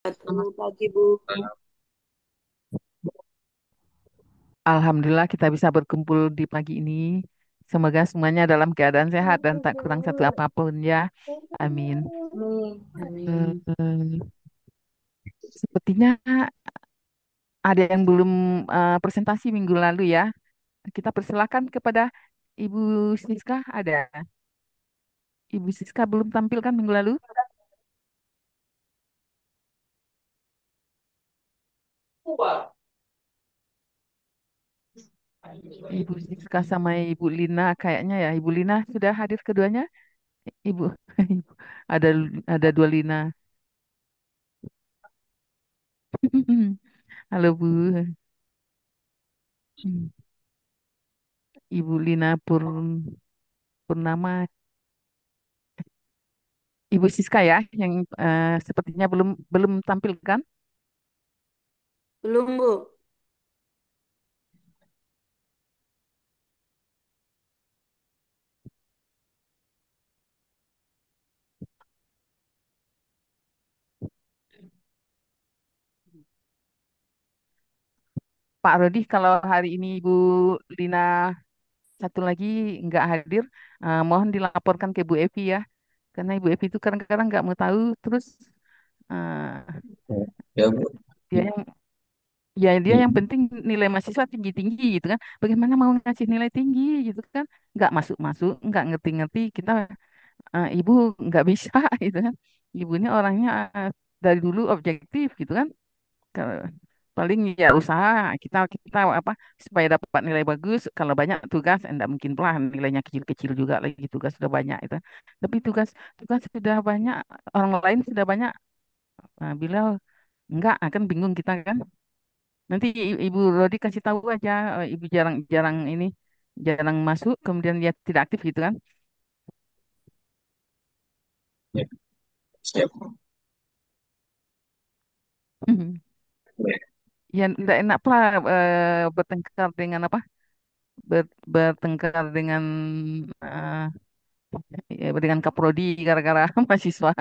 Selamat Wabarakatuh. Pagi, Bu. malam. Alhamdulillah kita bisa berkumpul di pagi ini. Semoga semuanya dalam keadaan sehat dan tak kurang satu apapun ya. Amin. Amin. Eh, Sepertinya ada yang belum presentasi minggu lalu ya. Kita persilakan kepada Ibu Siska. Ada Ibu Siska belum tampil kan minggu lalu? Ibu Siska sama Ibu Lina kayaknya ya. Ibu Lina sudah hadir keduanya? Ibu, Ibu. ada ada dua Lina. Halo Bu. Hmm. Ibu Lina Purnama, Ibu Siska ya, yang sepertinya belum belum tampil kan? Belum, Bu. Pak Rodi, kalau hari ini Ibu Lina satu lagi nggak hadir, mohon dilaporkan ke Bu Evi ya, karena Ibu Evi itu kadang-kadang nggak mau tahu, terus eh, Ya, Bu. dia yang ya dia yang penting nilai mahasiswa tinggi-tinggi gitu kan. Bagaimana mau ngasih nilai tinggi gitu kan? Nggak masuk-masuk, nggak ngerti-ngerti. Kita ibu nggak bisa gitu kan. Ibu ini orangnya dari dulu objektif gitu kan. Kalau paling ya usaha kita kita apa supaya dapat nilai bagus. Kalau banyak tugas enggak mungkin pula nilainya kecil-kecil juga lagi tugas sudah banyak itu. Tapi tugas tugas sudah banyak, orang lain sudah banyak, beliau enggak akan bingung kita kan. Nanti Ibu Rodi kasih tahu aja, Ibu jarang-jarang ini jarang masuk kemudian dia tidak aktif gitu kan. Ya, siap. Baik. Ya enggak enak pula bertengkar dengan apa? Bertengkar dengan Kaprodi gara-gara mahasiswa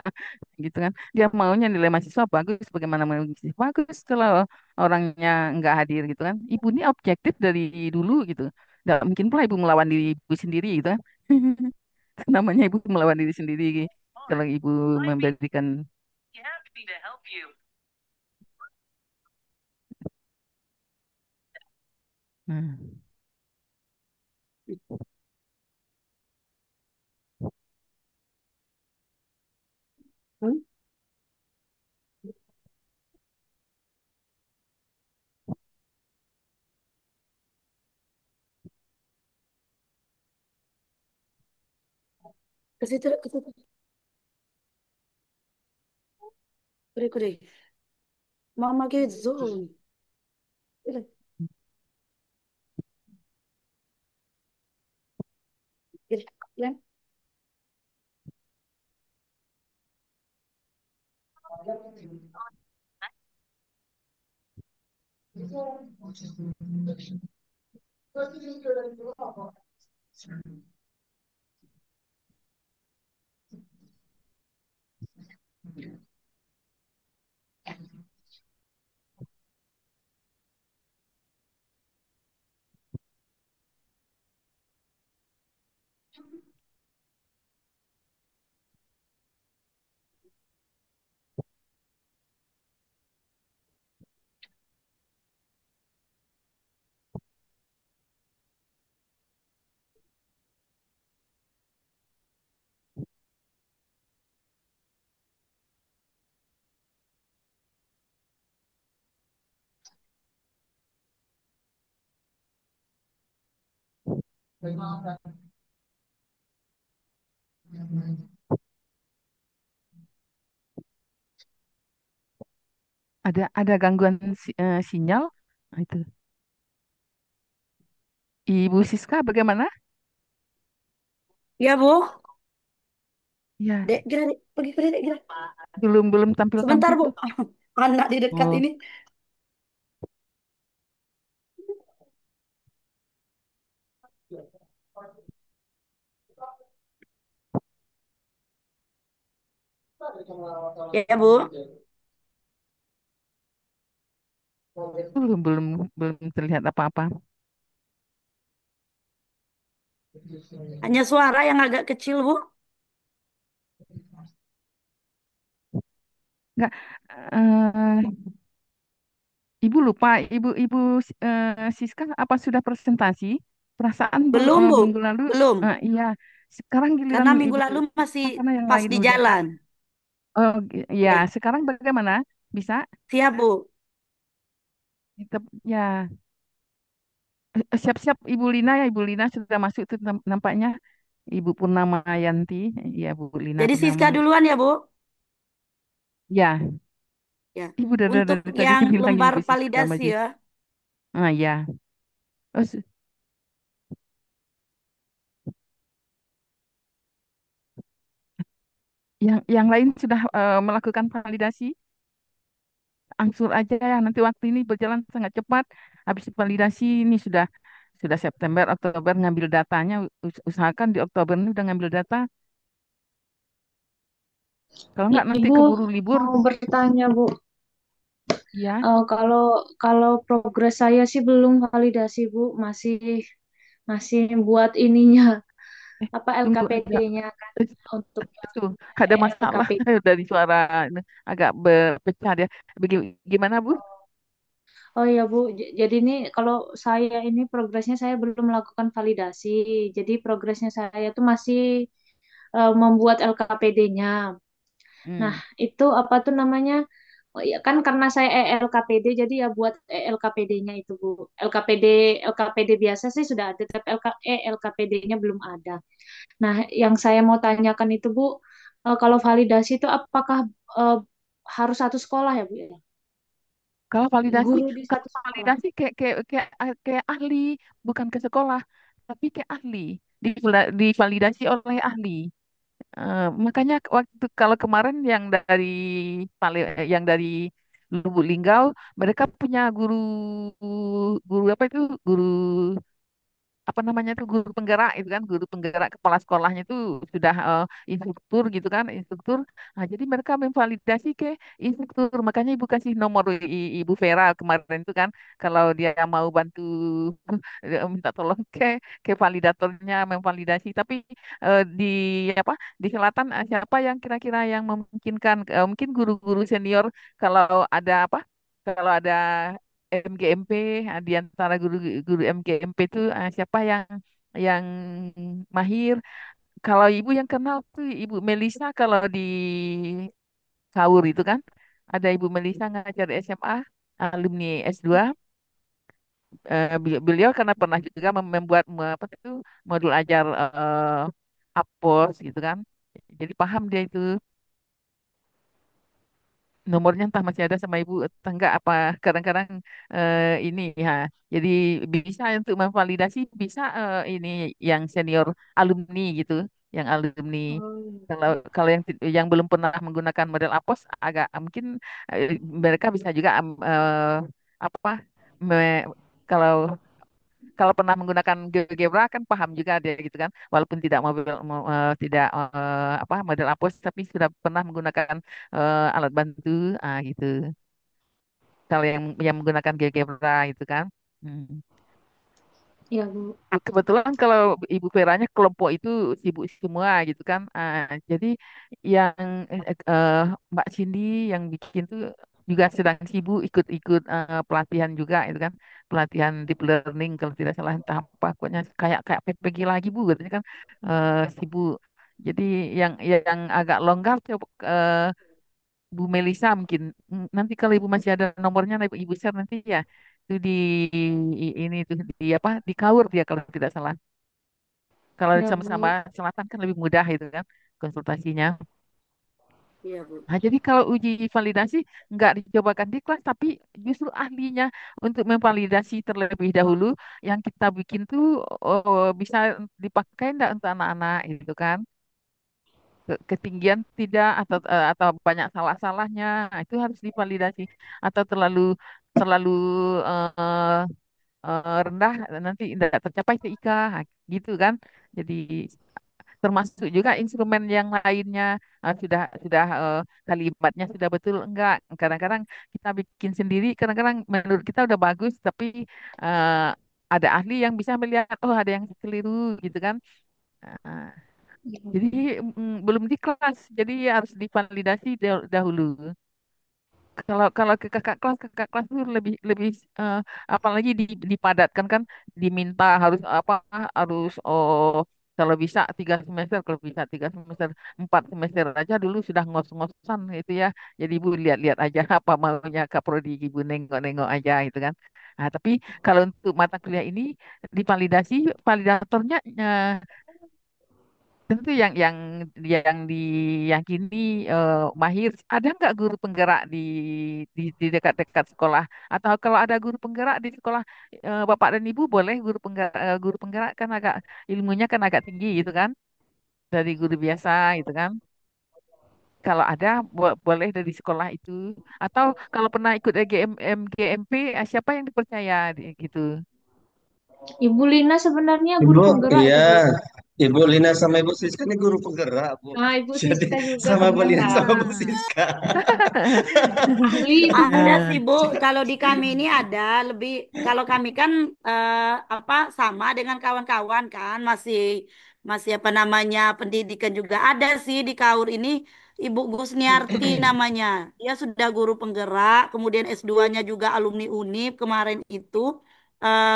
gitu kan. Dia maunya nilai mahasiswa bagus, bagaimana mau bagus kalau orangnya nggak hadir gitu kan. Ibu ini objektif dari dulu gitu. Nggak mungkin pula ibu melawan diri ibu sendiri gitu kan. Namanya ibu melawan diri sendiri kalau ibu memberikan. Hmm. Hmm? Ke situ, ke situ. Kure, kure. Mama ke zone. Kure, kure. Lan. Ada gangguan sinyal. Nah, itu. Ibu Siska bagaimana? Ya, Bu. Ya, Dek, kira, Dek. Pergi, pergi, Dek, kira. belum belum Sebentar, tampil-tampil Bu. tuh. Anak di dekat Oh, ini. Ya, Bu. Belum belum belum terlihat apa-apa. Hanya suara yang agak kecil, Bu. Enggak, eh, Ibu lupa, Ibu Siska apa sudah presentasi? Perasaan Belum, Bu. minggu lalu, Belum. iya. Sekarang giliran Karena minggu Ibu lalu masih karena yang pas lain di udah. jalan. Oh, ya. Ya, Sekarang bagaimana? Bisa? siap, Bu. Ya, siap-siap Ibu Lina ya. Ibu Lina sudah masuk tuh nampaknya. Ibu Purnama Yanti, ya Bu Lina Jadi Purnama. Siska duluan ya, Bu. Ya, Ya. Ibu Untuk dari tadi yang bilang lembar Ibu Siska validasi maju. ya. Ah ya. Oh, yang lain sudah melakukan validasi. Angsur aja ya. Nanti waktu ini berjalan sangat cepat. Habis validasi ini sudah September, Oktober ngambil datanya. Usahakan di Oktober ini udah ngambil data. Kalau nggak nanti Ibu keburu libur. mau bertanya, Bu. Ya. Kalau kalau progres saya sih belum validasi, Bu. Masih masih buat ininya apa Tunggu ada. LKPD-nya kan Eh, untuk Itu ada masalah LKPD. dari suara ini, agak berpecah dia. Gimana Bu? Oh iya, Bu. Jadi ini kalau saya ini progresnya saya belum melakukan validasi. Jadi progresnya saya tuh masih membuat LKPD-nya. Nah, Hmm. itu apa tuh namanya? Oh iya kan karena saya ELKPD jadi ya buat ELKPD-nya itu Bu. LKPD biasa sih sudah ada tapi ELKPD-nya belum ada. Nah, yang saya mau tanyakan itu Bu, kalau validasi itu apakah eh, harus satu sekolah ya Bu ya? Kalau validasi, Guru di kalau satu sekolah. validasi kayak ahli, bukan ke sekolah, tapi kayak ahli, divalidasi oleh ahli. Makanya waktu kalau kemarin yang dari Lubuk Linggau, mereka punya guru guru apa itu guru apa namanya tuh guru penggerak itu kan guru penggerak kepala sekolahnya itu sudah instruktur gitu kan instruktur. Nah, jadi mereka memvalidasi ke instruktur, makanya ibu kasih nomor ibu Vera kemarin itu kan kalau dia mau bantu minta tolong ke validatornya memvalidasi, tapi di apa di selatan siapa yang kira-kira yang memungkinkan, mungkin guru-guru senior kalau ada apa kalau ada MGMP, di antara guru-guru MGMP itu siapa yang mahir. Kalau ibu yang kenal tuh Ibu Melisa kalau di Kaur itu kan ada Ibu Melisa ngajar di SMA, alumni S2. Beliau karena pernah juga membuat apa itu modul ajar APOS gitu kan. Jadi paham dia itu. Nomornya entah masih ada sama ibu entah enggak apa kadang-kadang ini ya, jadi bisa untuk memvalidasi bisa ini yang senior alumni gitu, yang alumni. Oh, Kalau yang belum pernah menggunakan model APOS agak mungkin mereka bisa juga apa me- kalau kalau pernah menggunakan GeoGebra kan paham juga dia gitu kan, walaupun tidak tidak apa model apus tapi sudah pernah menggunakan alat bantu gitu, kalau yang menggunakan GeoGebra itu kan. Hmm. iya Bu. Kebetulan kalau Ibu Veranya kelompok itu sibuk semua gitu kan. Jadi yang Mbak Cindy yang bikin tuh juga sedang sibuk ikut-ikut pelatihan juga itu kan. Pelatihan deep learning kalau tidak salah entah apa. Pokoknya kayak kayak PPG lagi Bu katanya kan sibuk. Jadi yang agak longgar coba Bu Melisa mungkin. Nanti kalau Ibu masih ada nomornya Ibu share nanti ya. Itu ini tuh di apa di Kaur dia kalau tidak salah. Kalau Ya sama-sama Bu. selatan kan lebih mudah itu kan konsultasinya. Iya, Bu. Nah, jadi kalau uji validasi nggak dicobakan di kelas, tapi justru ahlinya untuk memvalidasi terlebih dahulu yang kita bikin tuh bisa dipakai enggak untuk anak-anak itu kan. Ketinggian tidak atau banyak salah-salahnya, nah, itu harus divalidasi atau terlalu terlalu eh, rendah nanti tidak tercapai TIK, nah, gitu kan. Jadi termasuk juga instrumen yang lainnya sudah kalimatnya sudah betul enggak. Kadang-kadang kita bikin sendiri, kadang-kadang menurut kita udah bagus, tapi eh, ada ahli yang bisa melihat oh ada yang keliru gitu kan. Eh, jadi belum di kelas, jadi harus divalidasi dahulu. Kalau kalau ke kakak kelas itu lebih lebih eh, apalagi dipadatkan kan, diminta harus apa, harus kalau bisa 3 semester, kalau bisa 3 semester, 4 semester aja dulu sudah ngos-ngosan itu ya. Jadi ibu lihat-lihat aja apa maunya Kak Prodi, ibu nengok-nengok aja itu kan. Nah, tapi kalau untuk mata kuliah ini divalidasi, validatornya tentu yang diyakini mahir. Ada nggak guru penggerak di dekat-dekat sekolah? Atau kalau ada guru penggerak di sekolah bapak dan ibu, boleh guru penggerak kan agak ilmunya kan agak tinggi gitu kan, dari guru biasa gitu kan. Kalau ada boleh dari sekolah itu. Atau kalau pernah ikut GMP, siapa yang dipercaya gitu? Ibu Lina sebenarnya guru Ibu, penggerak iya, itu, Bu. Ibu Lina sama Ibu Siska ini guru penggerak, Bu. Ah, Ibu Jadi Siska juga sama Bu Lina penggerak. sama Bu Siska. Ahli itu, Bu. Ada Eh, sih Bu, kalau di kami ini ada lebih, kalau kami kan apa sama dengan kawan-kawan kan, masih masih apa namanya pendidikan juga ada sih di Kaur ini. Ibu Gusniarti namanya, dia sudah guru penggerak, kemudian S2-nya juga alumni Unip kemarin itu,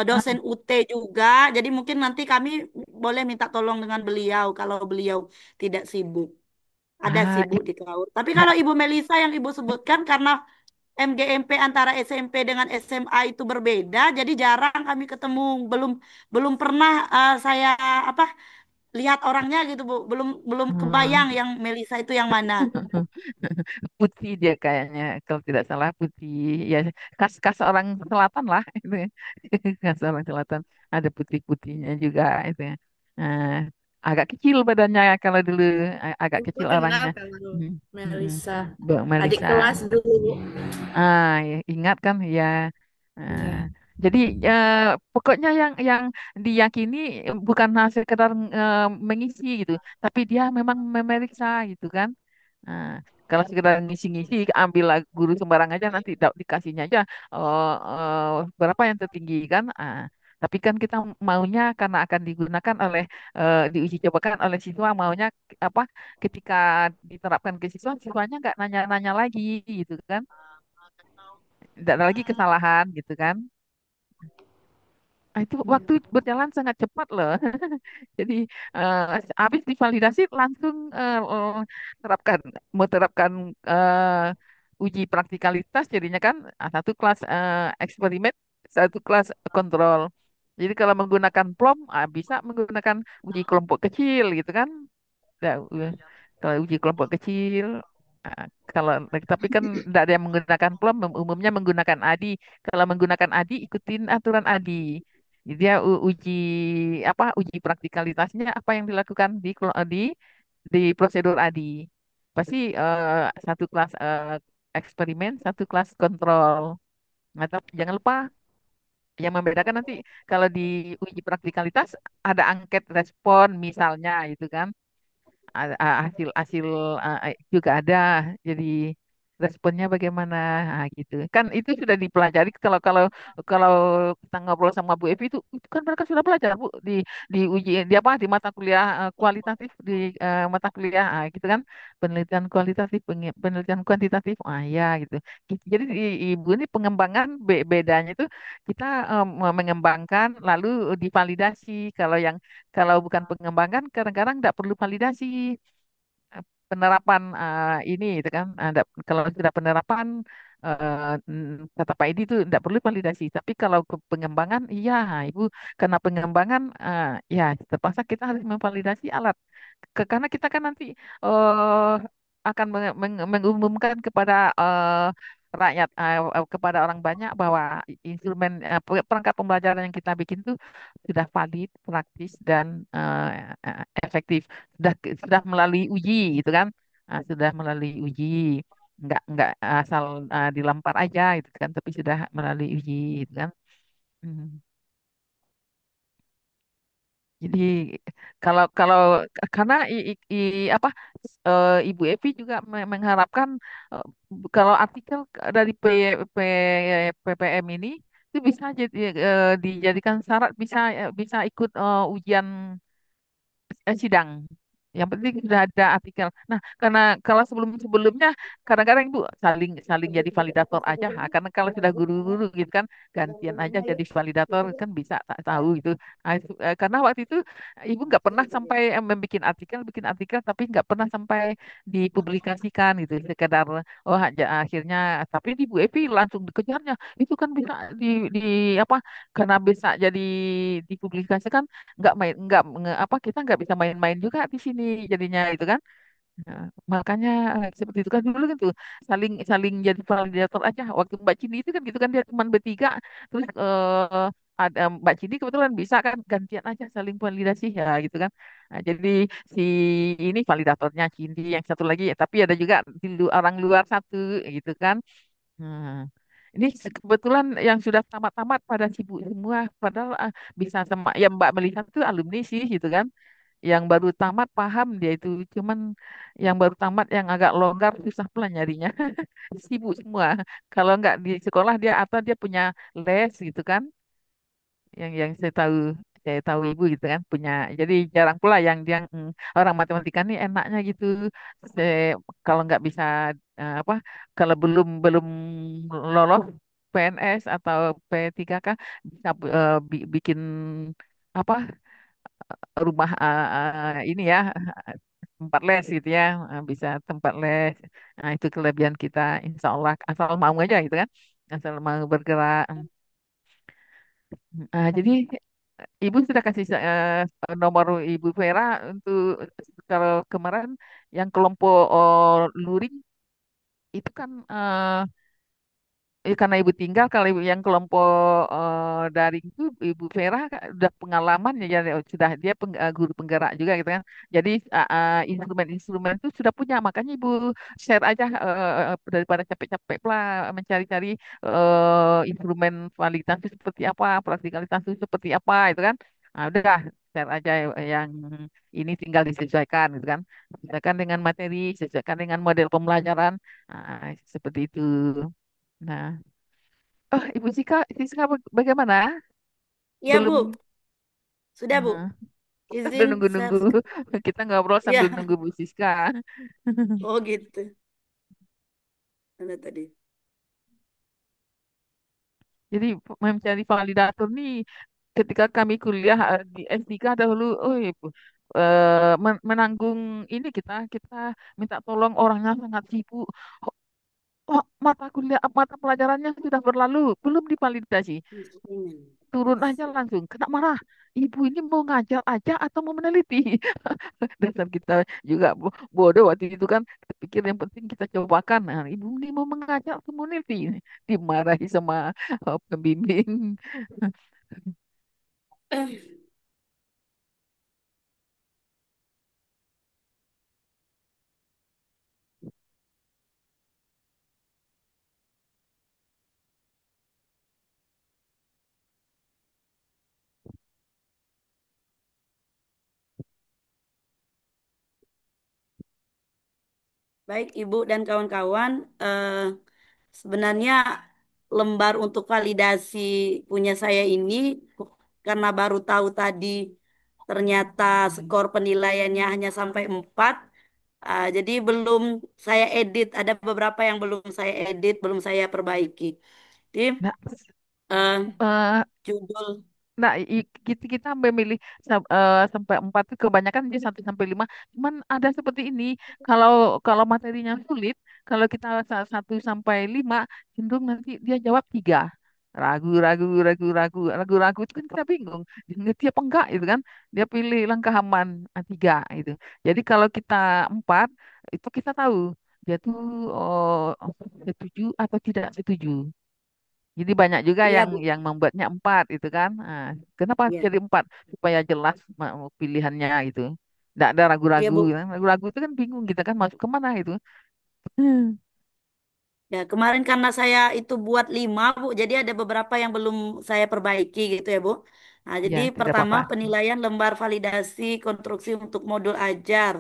dosen UT juga. Jadi mungkin nanti kami boleh minta tolong dengan beliau kalau beliau tidak sibuk. Ada ah, sibuk di Kaur. Tapi kalau Ibu Melisa yang Ibu sebutkan karena MGMP antara SMP dengan SMA itu berbeda, jadi jarang kami ketemu. Belum belum pernah saya apa lihat orangnya gitu, Bu. Belum belum kebayang ah. yang Melisa itu yang mana. Putih dia kayaknya, kalau tidak salah putih ya, khas-khas orang selatan lah itu ya. Khas orang selatan, ada putih-putihnya juga itu ya. Eh, agak kecil badannya kalau dulu, agak Ibu kecil kenal orangnya. kalau Hmm, hmm, hmm. Melisa, Mbak adik Marisa. kelas dulu, Bu. Ya, ingat kan ya. Eh, Iya. jadi pokoknya yang diyakini bukan sekedar mengisi gitu, tapi dia memang memeriksa gitu kan. Nah, kalau sekedar ngisi-ngisi, ambil guru sembarang aja nanti dikasihnya aja berapa yang tertinggi kan. Tapi kan kita maunya karena akan digunakan oleh diuji cobakan oleh siswa, maunya apa, ketika diterapkan ke siswa, siswanya nggak nanya-nanya lagi gitu kan, tidak ada lagi kesalahan gitu kan. Itu waktu berjalan sangat cepat loh. Jadi eh, habis divalidasi langsung terapkan, mau terapkan uji praktikalitas, jadinya kan satu kelas eksperimen, satu kelas kontrol. Jadi kalau menggunakan PLOM bisa menggunakan uji kelompok kecil gitu kan. Nah, kalau uji kelompok kecil, ah, kalau tapi kan tidak ada yang menggunakan PLOM, umumnya menggunakan ADI. Kalau menggunakan ADI, ikutin aturan ADI. Jadi dia uji apa? Uji praktikalitasnya apa yang dilakukan di prosedur ADI. Pasti satu kelas eksperimen, satu kelas kontrol. Nah, tapi jangan lupa yang membedakan nanti kalau di uji praktikalitas ada angket respon misalnya itu kan, hasil hasil juga ada, jadi responnya bagaimana, gitu kan. Itu sudah dipelajari. Kalau kalau kita ngobrol sama Bu Evi, itu kan mereka sudah belajar Bu, di uji di apa, di mata kuliah kualitatif, di mata kuliah gitu kan, penelitian kualitatif, penelitian kuantitatif, ya gitu. Jadi ibu ini pengembangan, bedanya itu kita mengembangkan lalu divalidasi. Kalau bukan pengembangan, kadang-kadang tidak perlu validasi. Penerapan ini itu kan ada, kalau sudah penerapan kata Pak Edi itu tidak perlu validasi. Tapi kalau ke pengembangan, iya Ibu, karena pengembangan ya terpaksa kita harus memvalidasi alat. Karena kita kan nanti eh, akan mengumumkan kepada rakyat, kepada orang banyak bahwa instrumen perangkat pembelajaran yang kita bikin itu sudah valid, praktis, dan efektif. Sudah melalui uji gitu kan. Sudah melalui uji, nggak asal dilempar aja gitu kan, tapi sudah melalui uji gitu kan. Hmm. Jadi kalau kalau karena apa Ibu Evi juga mengharapkan eh, kalau artikel dari PPM ini itu bisa jadi dijadikan syarat bisa bisa ikut ujian sidang. Yang penting sudah ada artikel. Nah, karena kalau sebelum-sebelumnya kadang-kadang Ibu saling saling jadi validator aja. Ha. Karena kalau sudah guru-guru gitu kan gantian aja jadi validator kan bisa tahu gitu. Nah, karena waktu itu Ibu nggak pernah sampai membuat artikel, bikin artikel tapi nggak pernah sampai dipublikasikan gitu. Sekedar oh akhirnya tapi di Bu Evi langsung dikejarnya. Itu kan bisa di apa karena bisa jadi dipublikasikan apa kita nggak bisa main-main juga di sini jadinya itu kan. Nah, makanya seperti itu kan dulu kan tuh saling saling jadi validator aja waktu Mbak Cini itu kan gitu kan dia cuma bertiga terus ada Mbak Cini kebetulan bisa kan gantian aja saling validasi ya gitu kan. Nah, jadi si ini validatornya Cini yang satu lagi tapi ada juga orang luar satu gitu kan. Nah, ini kebetulan yang sudah tamat-tamat pada sibuk semua, padahal bisa sama ya Mbak melihat tuh alumni sih gitu kan. Yang baru tamat paham dia itu, cuman yang baru tamat yang agak longgar susah pula nyarinya. Sibuk semua. Kalau nggak di sekolah dia atau dia punya les gitu kan, yang saya tahu ibu gitu kan punya. Jadi jarang pula yang dia orang matematika nih enaknya gitu. Kalau nggak bisa apa kalau belum belum lolos PNS atau P3K bisa bikin apa rumah ini ya tempat les gitu ya bisa tempat les. Nah itu kelebihan kita insya Allah asal mau aja gitu kan asal mau bergerak. Jadi Ibu sudah kasih nomor Ibu Vera untuk kalau kemarin yang kelompok luring itu kan karena ibu tinggal kalau ibu yang kelompok daring itu ibu Vera udah pengalaman ya sudah dia guru penggerak juga gitu kan jadi instrumen-instrumen itu sudah punya makanya ibu share aja daripada capek-capek lah mencari-cari instrumen validitas itu seperti apa praktikalitas itu seperti apa itu kan udah share aja yang ini tinggal disesuaikan gitu kan sesuaikan dengan materi sesuaikan dengan model pembelajaran seperti itu. Nah, oh Ibu Siska bagaimana? Iya, Bu. Belum, Sudah, Bu. uh, udah Izin nunggu-nunggu. share. Kita ngobrol sambil Ya. nunggu Bu Siska. Oh, gitu. Ada tadi. Jadi mencari validator nih, ketika kami kuliah di S3 dahulu, oh Ibu, menanggung ini kita minta tolong orangnya sangat sibuk. Oh, mata kuliah, mata pelajarannya sudah berlalu, belum divalidasi. Instrumen. Turun aja langsung kena marah ibu ini mau ngajar aja atau mau meneliti dasar kita juga bodoh waktu itu kan pikir yang penting kita cobakan nah, ibu ini mau mengajar atau mau meneliti dimarahi sama pembimbing. Baik, Ibu dan kawan-kawan, sebenarnya lembar untuk validasi punya saya ini karena baru tahu tadi ternyata skor penilaiannya hanya sampai 4. Jadi belum saya edit, ada beberapa yang belum saya edit, belum saya perbaiki. Jadi Nah, eh, eh, judul Nah, kita memilih sampai 4 itu kebanyakan dia 1 sampai 5. Cuman ada seperti ini, kalau kalau materinya sulit, kalau kita 1 sampai 5, cenderung nanti dia jawab 3. Ragu, ragu, ragu, ragu, ragu, ragu itu kan kita bingung. Dia ngerti apa enggak itu kan? Dia pilih langkah aman 3 itu. Jadi kalau kita 4 itu kita tahu dia tuh setuju atau tidak setuju. Jadi banyak juga ya yang Bu, membuatnya 4 itu kan. Nah, kenapa harus ya. jadi 4? Supaya jelas pilihannya itu. Tidak ada Iya ragu-ragu. Bu. Kan. Ragu-ragu itu kan bingung kita kan masuk kemana itu. Ya, kemarin karena saya itu buat 5, Bu, jadi ada beberapa yang belum saya perbaiki gitu ya, Bu. Nah, jadi Ya, tidak pertama apa-apa. penilaian lembar validasi konstruksi untuk modul ajar.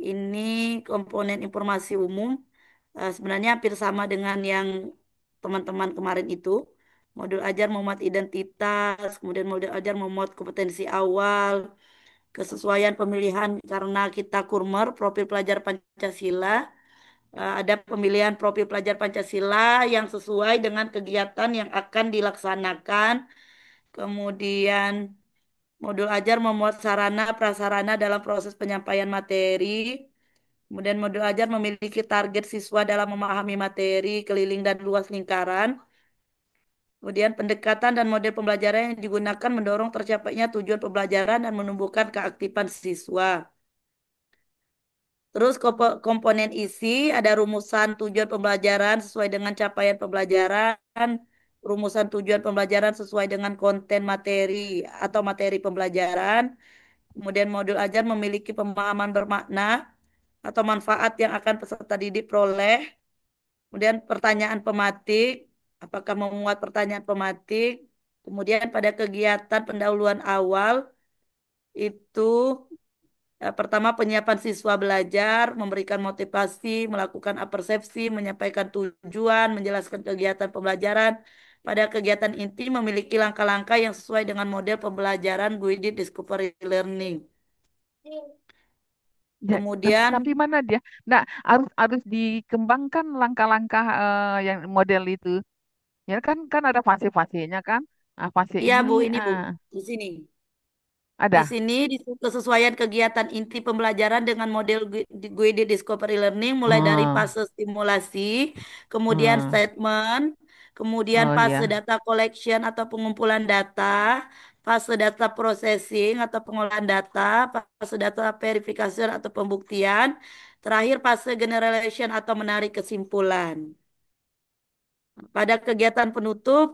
Ini komponen informasi umum. Sebenarnya hampir sama dengan yang teman-teman kemarin itu. Modul ajar memuat identitas, kemudian modul ajar memuat kompetensi awal, kesesuaian pemilihan karena kita kurmer, profil pelajar Pancasila. Ada pemilihan profil pelajar Pancasila yang sesuai dengan kegiatan yang akan dilaksanakan. Kemudian modul ajar memuat sarana prasarana dalam proses penyampaian materi. Kemudian modul ajar memiliki target siswa dalam memahami materi, keliling dan luas lingkaran. Kemudian pendekatan dan model pembelajaran yang digunakan mendorong tercapainya tujuan pembelajaran dan menumbuhkan keaktifan siswa. Terus komponen isi ada rumusan tujuan pembelajaran sesuai dengan capaian pembelajaran, rumusan tujuan pembelajaran sesuai dengan konten materi atau materi pembelajaran. Kemudian modul ajar memiliki pemahaman bermakna atau manfaat yang akan peserta didik peroleh. Kemudian pertanyaan pematik, apakah memuat pertanyaan pematik. Kemudian pada kegiatan pendahuluan awal itu pertama, penyiapan siswa belajar, memberikan motivasi, melakukan persepsi, menyampaikan tujuan, menjelaskan kegiatan pembelajaran. Pada kegiatan inti memiliki langkah-langkah yang sesuai dengan model pembelajaran guided discovery learning. Ya, Kemudian, tapi mana dia? Nah, harus harus dikembangkan langkah-langkah yang model itu. Ya kan kan ada fase-fasenya kan. Nah, fase iya ini Bu, ini Bu, eh, di sini. Di ada. sini kesesuaian kegiatan inti pembelajaran dengan model guided discovery learning mulai dari Oh, fase stimulasi, kemudian oh, statement, kemudian oh fase ya. data collection atau pengumpulan data, fase data processing atau pengolahan data, fase data verification atau pembuktian, terakhir fase generalization atau menarik kesimpulan. Pada kegiatan penutup,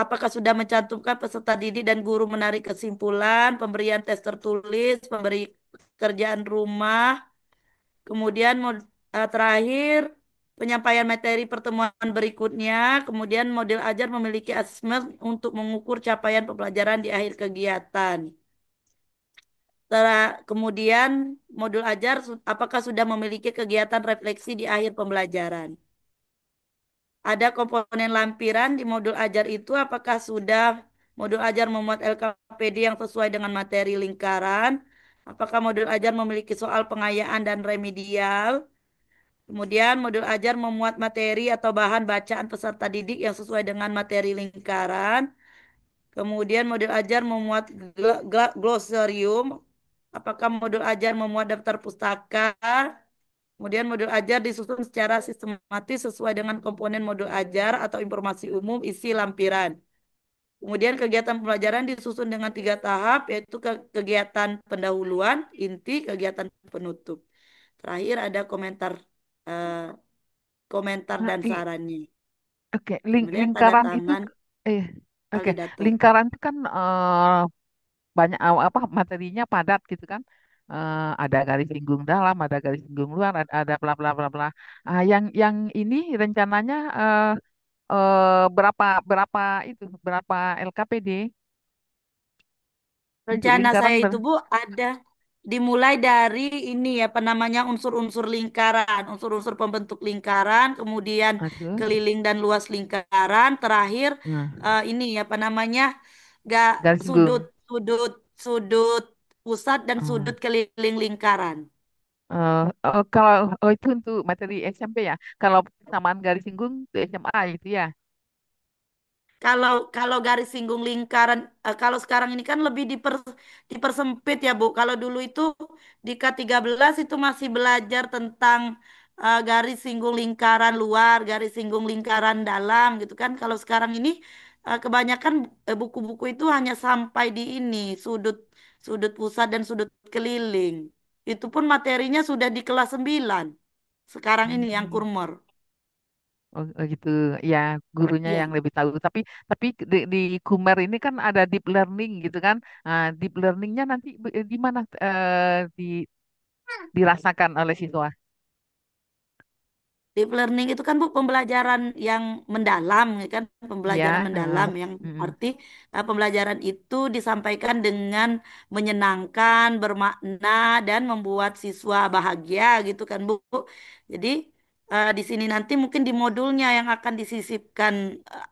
apakah sudah mencantumkan peserta didik dan guru menarik kesimpulan, pemberian tes tertulis, pemberi kerjaan rumah, kemudian terakhir penyampaian materi pertemuan berikutnya, kemudian model ajar memiliki asesmen untuk mengukur capaian pembelajaran di akhir kegiatan. Kemudian modul ajar apakah sudah memiliki kegiatan refleksi di akhir pembelajaran. Ada komponen lampiran di modul ajar itu, apakah sudah modul ajar memuat LKPD yang sesuai dengan materi lingkaran? Apakah modul ajar memiliki soal pengayaan dan remedial? Kemudian modul ajar memuat materi atau bahan bacaan peserta didik yang sesuai dengan materi lingkaran. Kemudian modul ajar memuat glosarium. Apakah modul ajar memuat daftar pustaka? Kemudian modul ajar disusun secara sistematis sesuai dengan komponen modul ajar atau informasi umum isi lampiran. Kemudian kegiatan pembelajaran disusun dengan 3 tahap, yaitu kegiatan pendahuluan, inti, kegiatan penutup. Terakhir ada eh, komentar Nah, dan sarannya. oke, Kemudian tanda lingkaran itu tangan eh oke, validator. lingkaran itu kan banyak apa materinya padat gitu kan. Ada garis singgung dalam, ada garis singgung luar, ada bla bla bla bla. Yang ini rencananya berapa berapa itu berapa LKPD untuk Rencana lingkaran saya itu Bu ada dimulai dari ini ya penamanya unsur-unsur lingkaran, unsur-unsur pembentuk lingkaran, kemudian aduh, keliling dan luas lingkaran, terakhir nah, ini ya apa namanya gak garis sudut singgung. sudut sudut pusat dan Oh, sudut keliling lingkaran. kalau itu untuk materi SMP ya. Kalau samaan garis singgung itu SMA itu ya. Kalau kalau garis singgung lingkaran, kalau sekarang ini kan lebih dipersempit ya Bu. Kalau dulu itu di K13 itu masih belajar tentang garis singgung lingkaran luar, garis singgung lingkaran dalam gitu kan. Kalau sekarang ini kebanyakan buku-buku itu hanya sampai di ini sudut sudut pusat dan sudut keliling. Itu pun materinya sudah di kelas 9. Sekarang ini yang Hmm. kurmer. Oh, gitu ya, gurunya Iya. yang lebih tahu, tapi di Kumer ini kan ada deep learning gitu kan. Deep learningnya nanti di mana dirasakan oleh siswa. Deep learning itu kan Bu pembelajaran yang mendalam, ya kan? Pembelajaran Ya, mendalam yang mm, arti pembelajaran itu disampaikan dengan menyenangkan, bermakna dan membuat siswa bahagia gitu kan Bu. Jadi di sini nanti mungkin di modulnya yang akan disisipkan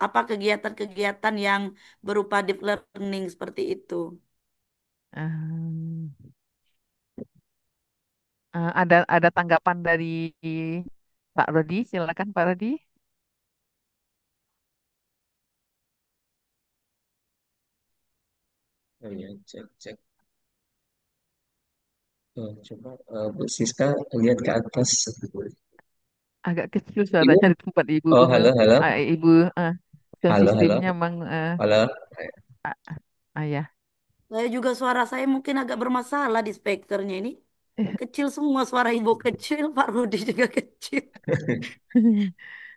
apa kegiatan-kegiatan yang berupa deep learning seperti itu. eh, ada tanggapan dari Pak Rodi, silakan Pak Rodi. Oh ya, cek cek. Coba Bu Siska lihat ke atas. Agak kecil Ibu, suaranya di tempat Ibu. oh halo halo Ibu sound halo halo sistemnya memang halo. ah, ya. Saya juga suara saya mungkin agak bermasalah di speakernya ini. Kecil semua suara ibu kecil, Pak Rudi juga kecil.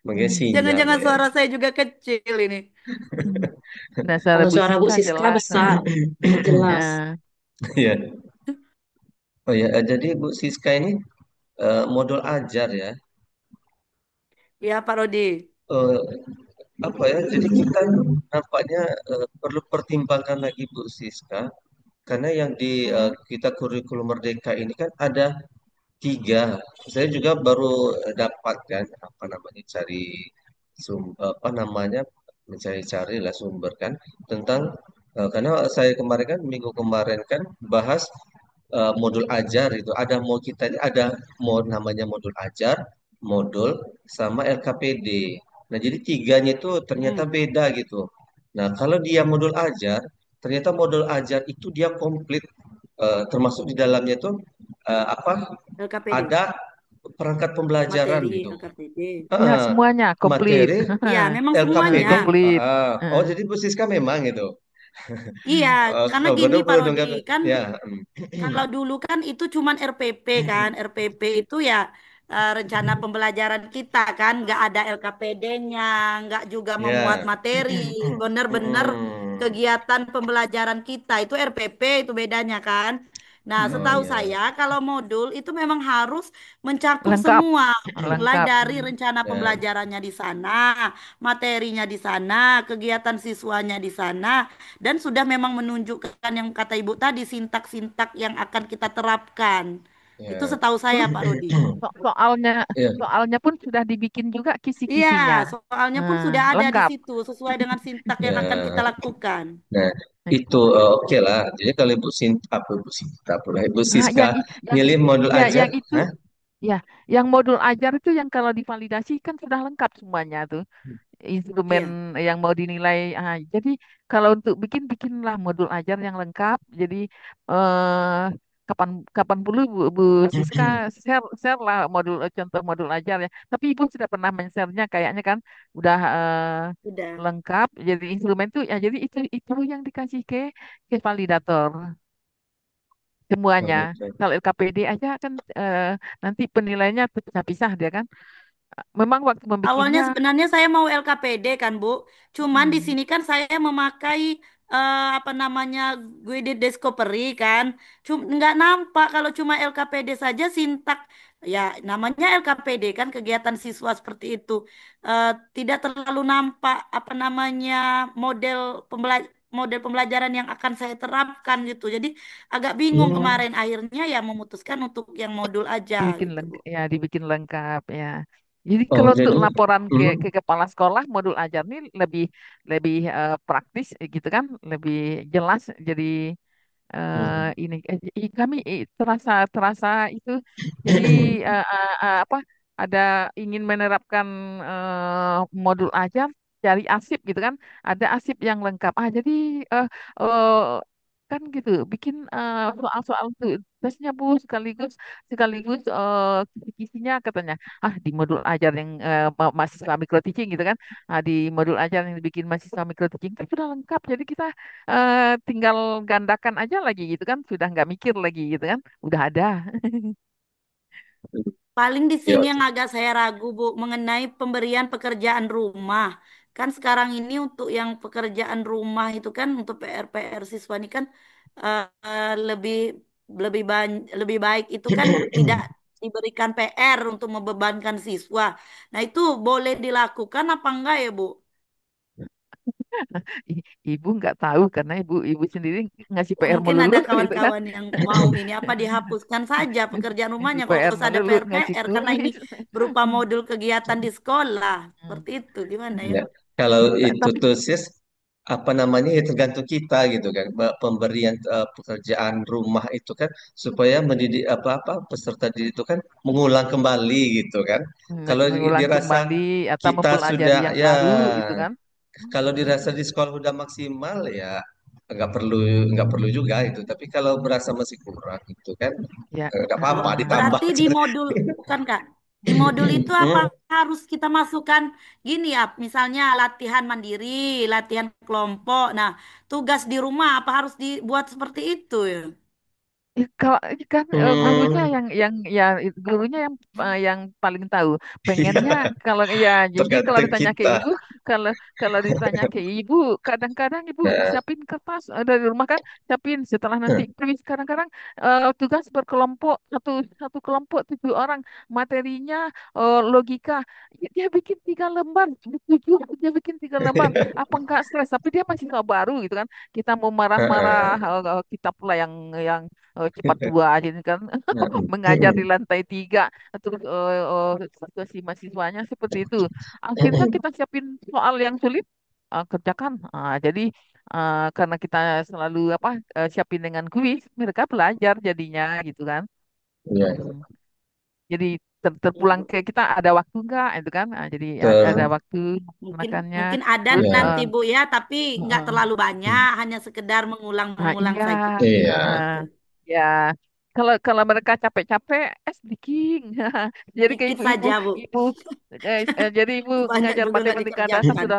Mungkin sinyal Jangan-jangan ya. suara saya juga kecil ini. Nah, suara Kalau Bu suara Bu Siska Siska jelas. besar, jelas. Ya. Oh ya, jadi Bu Siska ini modul ajar ya. Ya, Pak Rudi. Eh, apa ya? Jadi kita nampaknya perlu pertimbangkan lagi Bu Siska, karena yang di Mm-mm. kita kurikulum Merdeka ini kan ada tiga. Saya juga baru dapat kan apa namanya cari apa namanya mencari-cari lah sumber kan tentang karena saya kemarin kan minggu kemarin kan bahas modul ajar itu ada mau kita ini ada mau namanya modul ajar, modul sama LKPD. Nah, jadi tiganya itu ternyata Mm. beda gitu. Nah, kalau dia modul ajar, ternyata modul ajar itu dia komplit termasuk di dalamnya itu apa LKPD. ada perangkat pembelajaran Materi gitu. LKPD. Ya, Heeh, semuanya komplit. materi Iya, memang Semuanya LKPD. semuanya. komplit. Oh, Eh, jadi Bu Siska memang itu. Iya, Oh, karena oh, gini betul Pak betul Rodi, kan? kan Ya. kalau dulu kan itu cuman RPP kan. RPP itu ya rencana pembelajaran kita kan, nggak ada LKPD-nya, nggak juga memuat Ya. materi. Bener-bener Mm-mm. kegiatan pembelajaran kita itu RPP itu bedanya kan. Nah, Oh setahu ya. saya kalau modul itu memang harus mencakup lengkap, semua, mulai lengkap. dari rencana Ya. pembelajarannya di sana, materinya di sana, kegiatan siswanya di sana dan sudah memang menunjukkan yang kata Ibu tadi sintak-sintak yang akan kita terapkan. Itu Ya. setahu saya Pak Rudi. Soalnya, Ya. soalnya pun sudah dibikin juga Iya, kisi-kisinya. soalnya pun Nah, sudah ada di lengkap. situ sesuai dengan sintak yang akan kita Ya. lakukan. Nah, itu oke lah. Jadi kalau Ibu Sinta, apa Ibu Sinta pula, Ibu Nah, Siska yang milih modul ya ajar, yang itu hah? ya, yang modul ajar itu yang kalau divalidasi kan sudah lengkap semuanya tuh. Instrumen Iya, yang mau dinilai. Jadi kalau untuk bikinlah modul ajar yang lengkap. Jadi eh, kapan kapan dulu Bu Siska share lah contoh modul ajar ya. Tapi Ibu sudah pernah men-share-nya kayaknya kan udah sudah. lengkap. Jadi instrumen tuh ya jadi itu yang dikasih ke validator Oh, semuanya. gitu. Kalau LKPD aja kan nanti penilaiannya terpisah-pisah dia kan. Memang waktu Awalnya membikinnya sebenarnya saya mau LKPD kan Bu. Cuman di hmm, sini kan saya memakai apa namanya guided discovery kan. Cuma nggak nampak kalau cuma LKPD saja sintak ya namanya LKPD kan kegiatan siswa seperti itu. Eh, Tidak terlalu nampak apa namanya model model pembelajaran yang akan saya terapkan gitu. Jadi agak bingung kemarin akhirnya ya memutuskan untuk yang modul aja gitu Bu. dibikin lengkap ya. Jadi Oh, kalau untuk jadi, laporan ke hmm, kepala sekolah modul ajar ini lebih lebih praktis gitu kan, lebih jelas. Jadi hmm. ini kami terasa terasa itu. Jadi apa ada ingin menerapkan modul ajar cari arsip gitu kan. Ada arsip yang lengkap. Jadi eh, eh, kan gitu bikin soal-soal tuh tesnya Bu sekaligus sekaligus kisi-kisinya katanya di modul ajar yang mahasiswa micro teaching gitu kan di modul ajar yang dibikin mahasiswa micro teaching itu sudah lengkap jadi kita tinggal gandakan aja lagi gitu kan sudah nggak mikir lagi gitu kan udah ada. Paling di Ya, sini yang agak saya ragu, Bu, mengenai pemberian pekerjaan rumah. Kan sekarang ini untuk yang pekerjaan rumah itu kan untuk PR-PR siswa ini kan lebih lebih baik itu kan tidak diberikan PR untuk membebankan siswa. Nah, itu boleh dilakukan apa enggak ya, Bu? Ibu nggak tahu karena ibu sendiri ngasih Oh, PR mungkin melulu ada gitu kan. kawan-kawan yang mau ini apa dihapuskan saja pekerjaan Ngasih rumahnya. Kalau PR usah ada melulu ngasih PR-PR karena ini tulis. berupa modul kegiatan di sekolah. Seperti itu, gimana ya? Ya, kalau itu Tapi tuh sis, apa namanya ya tergantung kita gitu kan. Pemberian pekerjaan rumah itu kan supaya mendidik apa-apa peserta didik itu kan mengulang kembali gitu kan. Kalau mengulang dirasa kembali atau kita mempelajari sudah yang ya baru gitu kan. kalau Mm-mm. dirasa di sekolah udah maksimal ya nggak perlu nggak perlu juga itu. Tapi kalau berasa masih kurang itu kan Ya, nggak Oh, apa-apa ditambah berarti di aja. modul, bukan Kak? Di modul itu apa Hmm. harus kita masukkan gini ya, misalnya latihan mandiri, latihan kelompok. Nah, tugas di rumah apa harus dibuat seperti itu ya? ya, kalau kan gurunya Hmm. yang paling tahu. Pengennya Iya, kalau ya jujur kalau tergantung ditanya ke kita. ibu, kalau kalau ditanya ke ibu, kadang-kadang ibu Nah, siapin kertas dari rumah kan, siapin setelah nanti kuis. Kadang-kadang tugas berkelompok satu kelompok 7 orang, materinya logika. Dia bikin 3 lembar, 7 dia bikin 3 lembar. Apa enggak stres? Tapi dia masih baru gitu kan. Kita mau marah-marah, kita pula yang cepat tua gitu kan, mengajar di lantai 3 terus situasi mahasiswanya seperti itu. Akhirnya kita siapin soal yang sulit, kerjakan. Jadi karena kita selalu siapin dengan kuis, mereka belajar jadinya gitu kan. iya, Mm. Jadi terpulang ke kita ada waktu nggak itu kan. Jadi ada ter, waktu Mungkin menekannya. mungkin ada Terus ya, nanti Bu ya, tapi nggak uh, terlalu banyak, hanya sekedar mengulang-mengulang iya, saja iya, gitu. ya. Kalau kalau mereka capek-capek, speaking. Jadi ke Dikit ibu-ibu, saja Bu. ibu, jadi ibu Banyak ngajar juga nggak matematika dasar dikerjakan.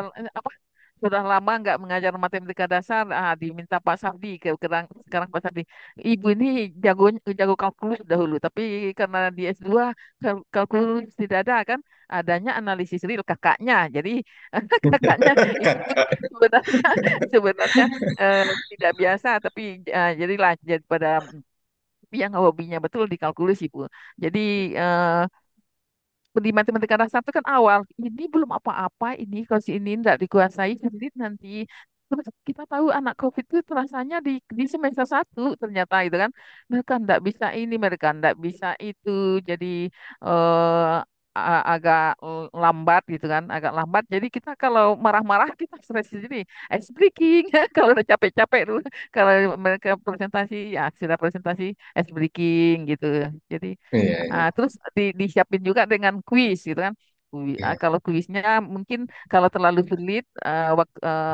sudah lama nggak mengajar matematika dasar. Diminta Pak Sabdi sekarang Pak Sabdi. Ibu ini jago jago kalkulus dahulu, tapi karena di S2 kalkulus tidak ada kan, adanya analisis real kakaknya. Jadi kakaknya itu sebenarnya sebenarnya eh, tidak biasa, tapi jadilah jadi pada yang hobinya betul di kalkulus ibu. Jadi eh, di matematika dasar itu kan awal ini belum apa-apa, ini kalau si ini tidak dikuasai sulit nanti. Terus kita tahu anak COVID itu rasanya di semester 1 ternyata itu kan, mereka tidak bisa ini, mereka tidak bisa itu, jadi agak lambat gitu kan, agak lambat. Jadi kita kalau marah-marah kita stres sendiri, ice breaking. Kalau udah capek-capek dulu, kalau mereka presentasi ya sudah presentasi ice breaking gitu. Jadi iya, iya, Terus disiapin juga dengan kuis gitu kan. iya, Kalau kuisnya mungkin kalau terlalu sulit,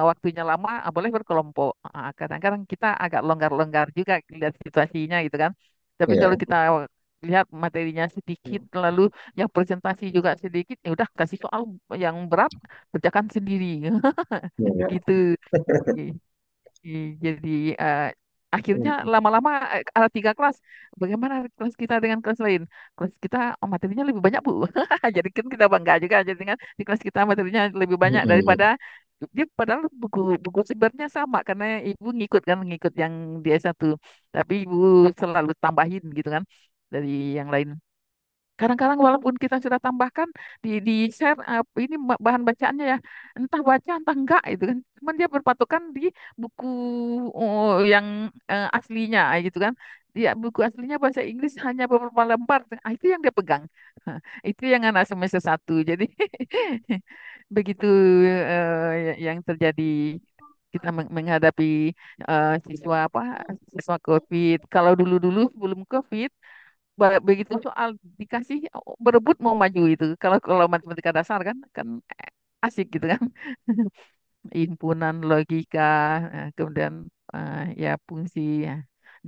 waktunya lama, boleh berkelompok. Kadang-kadang kita agak longgar-longgar juga lihat situasinya gitu kan. Tapi iya, kalau kita lihat materinya sedikit, lalu yang presentasi juga sedikit, ya udah kasih soal yang berat, kerjakan sendiri. iya, Gitu. Jadi eh, akhirnya lama-lama ada 3 kelas. Bagaimana kelas kita dengan kelas lain? Kelas kita materinya lebih banyak, Bu. Jadi kan kita bangga juga. Jadi kan di kelas kita materinya lebih banyak daripada mm, dia, padahal buku buku sebenarnya sama karena ibu ngikut yang di S1. Tapi ibu selalu tambahin gitu kan dari yang lain. Kadang-kadang walaupun kita sudah tambahkan di share ini bahan bacaannya ya, entah baca entah enggak itu kan, cuman dia berpatokan di buku yang aslinya gitu kan. Dia buku aslinya bahasa Inggris hanya beberapa lembar. Itu yang dia pegang. Itu yang anak semester 1. Jadi begitu yang terjadi, kita menghadapi siswa siswa COVID. Kalau dulu-dulu sebelum COVID, begitu soal dikasih, berebut mau maju itu. Kalau kalau matematika dasar kan kan asik gitu kan. Himpunan logika, kemudian ya fungsi ya.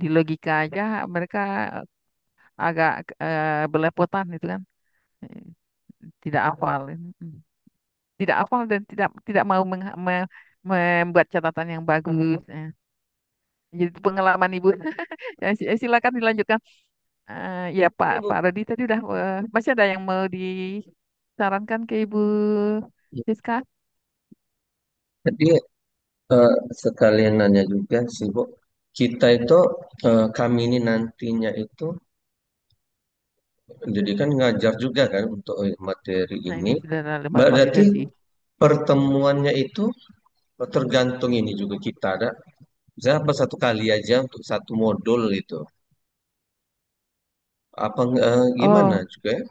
Di logika aja mereka agak belepotan itu kan. Eh, Tidak hafal. Tidak hafal dan tidak tidak mau membuat catatan yang bagus. Jadi itu pengalaman Ibu. Ya, silakan dilanjutkan. Ya Pak Ibu, Pak Rodi tadi udah, masih ada yang mau disarankan ke Ibu iya. Siska? Jadi sekalian nanya juga sih Bu, kita itu kami ini nantinya itu Jadi kan ngajar juga kan untuk materi Nah, ini. ini sudah lewat Berarti validasi. pertemuannya itu tergantung ini juga kita ada. Misalnya apa satu kali aja untuk satu modul itu. Apa gimana Oh, juga ya?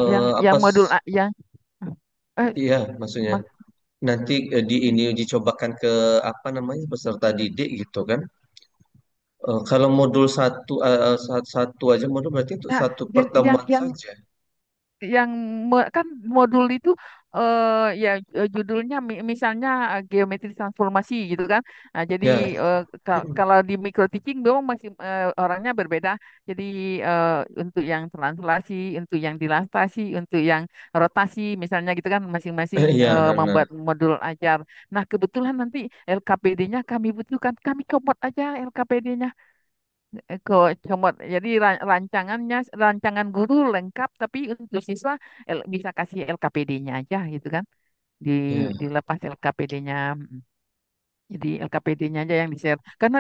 yang Apa modul A, yang iya maksudnya mas, nanti di ini dicobakan ke apa namanya peserta didik gitu kan? Kalau modul satu satu aja modul berarti untuk nah, satu yang pertemuan yang saja. yang kan modul itu ya judulnya misalnya geometri transformasi gitu kan. Nah, jadi Ya, kalau di micro teaching memang masih orangnya berbeda. Jadi eh, untuk yang translasi, untuk yang dilastasi, untuk yang rotasi misalnya gitu kan masing-masing iya benar. membuat modul ajar. Nah, kebetulan nanti LKPD-nya kami butuhkan, kami comot aja LKPD-nya. Comot. Jadi rancangannya, rancangan guru lengkap, tapi untuk siswa bisa kasih LKPD-nya aja gitu kan. Di Ya, dilepas LKPD-nya. Jadi LKPD-nya aja yang di-share. Karena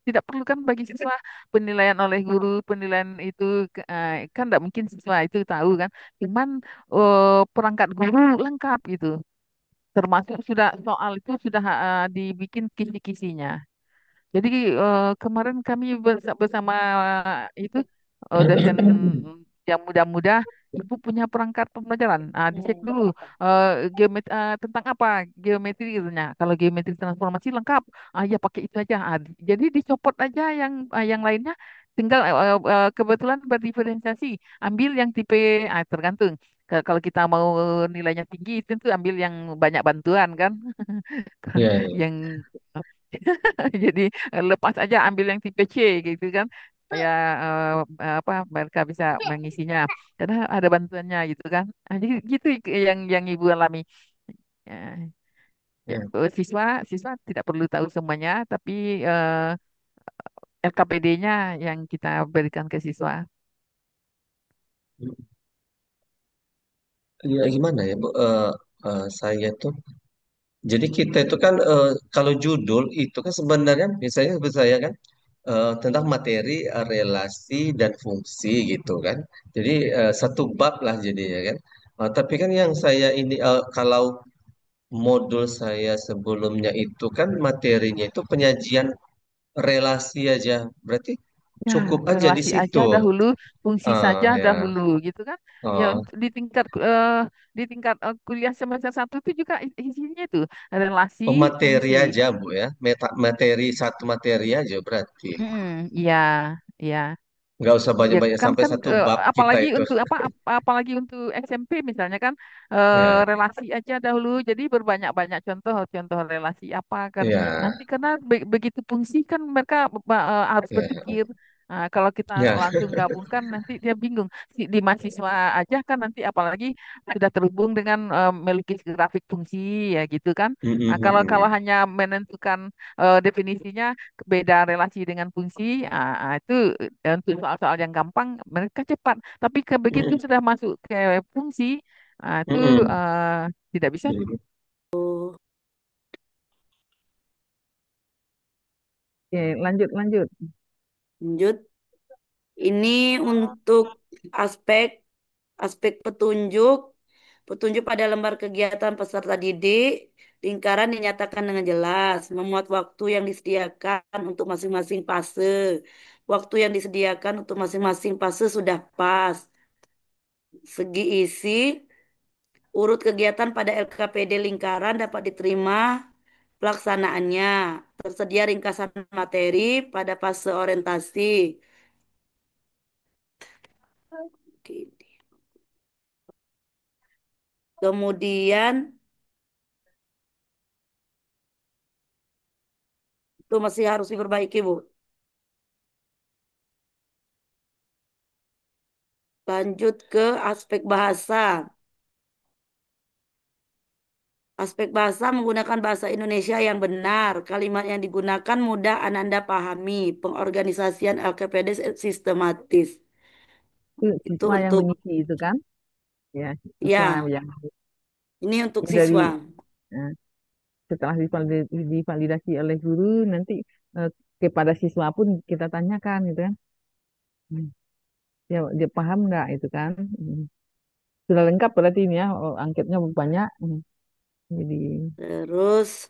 tidak perlu kan bagi siswa penilaian oleh guru, penilaian itu kan tidak mungkin siswa itu tahu kan. Cuman perangkat guru lengkap gitu. Termasuk sudah soal itu sudah dibikin kisi-kisinya. Jadi kemarin kami bersama itu dosen yang muda-muda, ibu punya perangkat pembelajaran. Ah, dicek dulu geometri tentang apa geometri gitunya. Kalau geometri transformasi lengkap, ya pakai itu aja. Jadi dicopot aja yang lainnya. Tinggal kebetulan berdiferensiasi, ambil yang tipe tergantung. Kalau kita mau nilainya tinggi, itu ambil yang banyak bantuan kan, ya, ya, yang jadi lepas aja ambil yang tipe C gitu kan supaya apa mereka bisa mengisinya karena ada bantuannya gitu kan. Jadi gitu yang ibu alami. Ya, ya, ya. siswa siswa tidak perlu tahu semuanya tapi LKPD-nya yang kita berikan ke siswa. Ya, gimana ya, Bu? Saya tuh, jadi kita itu kan kalau judul itu kan sebenarnya misalnya seperti saya kan tentang materi, relasi dan fungsi gitu kan. Jadi satu bab lah jadinya kan. Tapi kan yang saya ini kalau modul saya sebelumnya itu kan materinya itu penyajian relasi aja. Berarti Ya, cukup aja di relasi aja situ. dahulu, fungsi saja Ya. dahulu gitu kan. Ya Oh, untuk di tingkat kuliah semester satu itu juga isinya itu relasi, oh, materi fungsi. aja Bu ya. Materi satu materi aja berarti. Iya, iya. Nggak usah Ya banyak-banyak kan sampai kan satu bab kita apalagi itu. untuk apalagi untuk SMP misalnya kan Ya, relasi aja dahulu jadi berbanyak-banyak contoh relasi apa kan ya, nanti karena begitu fungsi kan mereka harus ya, berpikir. Nah, kalau kita ya. langsung gabungkan nanti dia bingung. Di mahasiswa aja kan nanti apalagi sudah terhubung dengan melukis grafik fungsi ya gitu kan. Mm, Nah, mm, kalau mm, kalau mm. hanya menentukan definisinya beda relasi dengan fungsi, itu untuk soal-soal yang gampang mereka cepat. Tapi begitu Mm, sudah masuk ke fungsi, itu mm, eh, tidak bisa. mm. Oke, lanjut lanjut. Lanjut. Ini untuk aspek aspek petunjuk, petunjuk pada lembar kegiatan peserta didik, lingkaran dinyatakan dengan jelas, memuat waktu yang disediakan untuk masing-masing fase. Waktu yang disediakan untuk masing-masing fase sudah pas. Segi isi, urut kegiatan pada LKPD lingkaran dapat diterima pelaksanaannya. Tersedia ringkasan materi pada fase orientasi. Oke. Kemudian itu masih harus diperbaiki, Bu. Lanjut ke aspek bahasa. Aspek bahasa menggunakan bahasa Indonesia yang benar. Kalimat yang digunakan mudah Ananda pahami. Pengorganisasian LKPD sistematis. Itu Itu siswa yang untuk, mengisi itu kan? Ya, siswa ya, yang ini untuk dari siswa. eh, setelah divalidasi oleh guru nanti kepada siswa pun kita tanyakan gitu kan. Hmm. dia paham nggak itu kan. Sudah lengkap berarti ini ya, angketnya banyak. Jadi Terus,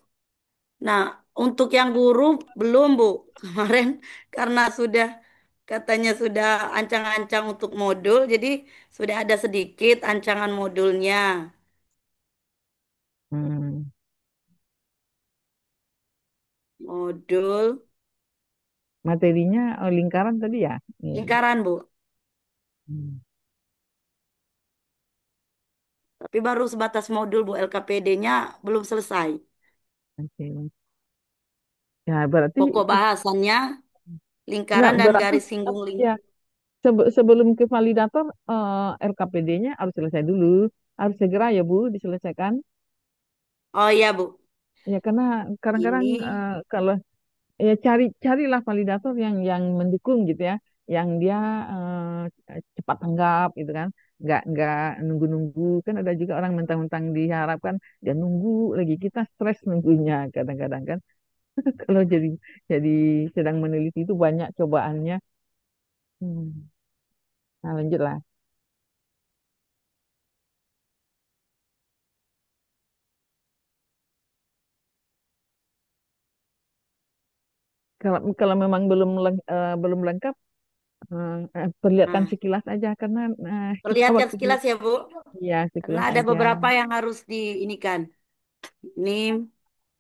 nah untuk yang guru belum Bu. Kemarin karena sudah katanya sudah ancang-ancang untuk modul, jadi sudah ada sedikit ancangan modulnya. hmm, Modul materinya lingkaran tadi ya. Iya. lingkaran Bu. Hmm, Tapi baru sebatas modul Bu, LKPD-nya belum selesai. oke. Ya berarti Pokok bahasannya ya lingkaran dan berarti garis singgung ya sebelum ke validator RKPD-nya harus selesai dulu. Harus segera ya Bu diselesaikan. Oh iya Bu, Ya karena kadang-kadang ini kalau ya carilah validator yang mendukung gitu ya, yang dia cepat tanggap gitu kan, nggak nunggu-nunggu kan ada juga orang mentang-mentang diharapkan dia nunggu lagi kita stres nunggunya kadang-kadang kan kalau jadi sedang meneliti itu banyak cobaannya. Hmm. Nah lanjut lah. Kalau memang belum lengkap, perlihatkan nah, sekilas aja karena kita perlihatkan waktu di sekilas ya Bu, ya karena sekilas ada aja. beberapa yang harus diinikan. Ini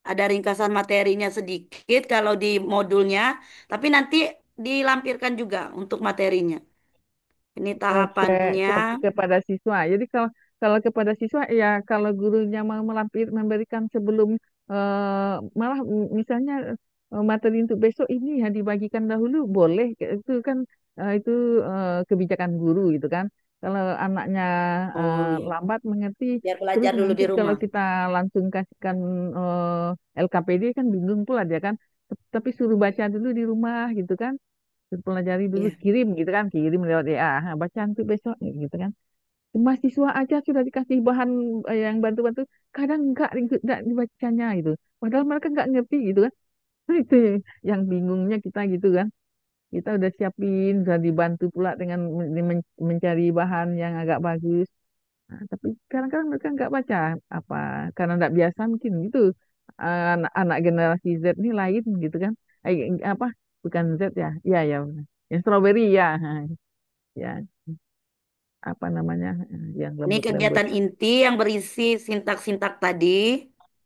ada ringkasan materinya sedikit kalau di modulnya, tapi nanti dilampirkan juga untuk materinya. Ini Oh, tahapannya. kepada siswa. Jadi kalau kalau kepada siswa ya kalau gurunya mau memberikan sebelum malah misalnya materi untuk besok ini ya dibagikan dahulu boleh. Itu kan itu kebijakan guru gitu kan. Kalau anaknya Oh iya, lambat mengerti biar terus belajar dulu nanti di kalau rumah. kita langsung kasihkan LKPD kan bingung pula dia kan. Tapi suruh baca dulu di rumah gitu kan pelajari dulu Iya. kirim gitu kan kirim lewat WA. Nah, bacaan tuh besok gitu kan mahasiswa aja sudah dikasih bahan yang bantu-bantu kadang enggak dibacanya gitu padahal mereka nggak ngerti gitu kan. Itu yang bingungnya kita gitu kan kita udah siapin udah dibantu pula dengan mencari bahan yang agak bagus. Nah, tapi kadang-kadang mereka nggak baca apa karena nggak biasa mungkin gitu. Anak generasi Z ini lain gitu kan. Apa bukan Z ya iya ya benar. Yang strawberry ya. Ya apa namanya yang Ini lembut-lembut. kegiatan inti yang berisi sintak-sintak tadi,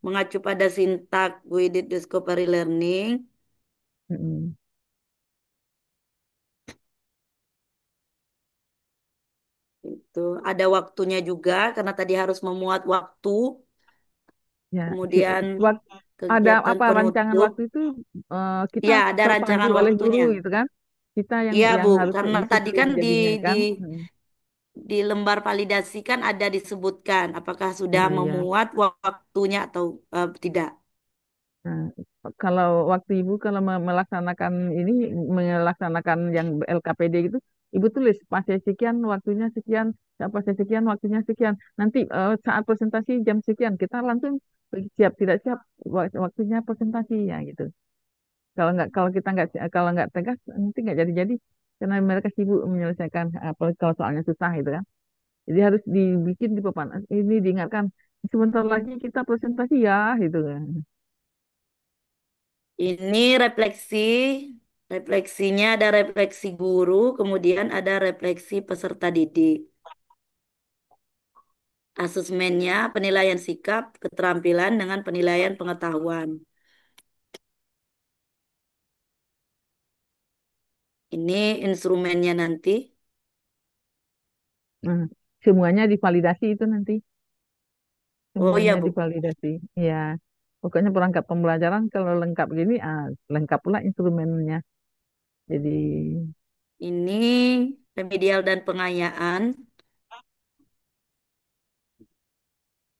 mengacu pada sintak guided discovery learning. Mm-mm. Itu ada waktunya juga karena tadi harus memuat waktu, Ya kemudian ada kegiatan apa rancangan penutup. waktu itu kita Ya, ada terpandu rancangan oleh guru waktunya. gitu kan kita Iya, yang Bu, harus karena tadi disiplin kan jadi di ingatkan. di lembar validasi kan ada disebutkan apakah sudah Iya iya. memuat waktunya atau tidak. Nah, kalau waktu ibu kalau melaksanakan ini melaksanakan yang LKPD gitu ibu tulis pas sekian waktunya sekian pas sekian waktunya sekian nanti saat presentasi jam sekian kita langsung siap tidak siap waktunya presentasi ya gitu. Kalau kita nggak kalau nggak tegas nanti nggak jadi karena mereka sibuk menyelesaikan apa kalau soalnya susah gitu kan. Jadi harus dibikin di papan ini diingatkan sebentar lagi kita presentasi ya gitu kan. Ini refleksi, refleksinya ada refleksi guru, kemudian ada refleksi peserta didik. Asesmennya penilaian sikap, keterampilan dengan penilaian pengetahuan. Ini instrumennya nanti. Nah, semuanya divalidasi itu nanti Oh semuanya iya Bu, divalidasi. Ya, pokoknya perangkat pembelajaran kalau lengkap gini lengkap pula instrumennya. Jadi ini remedial dan pengayaan.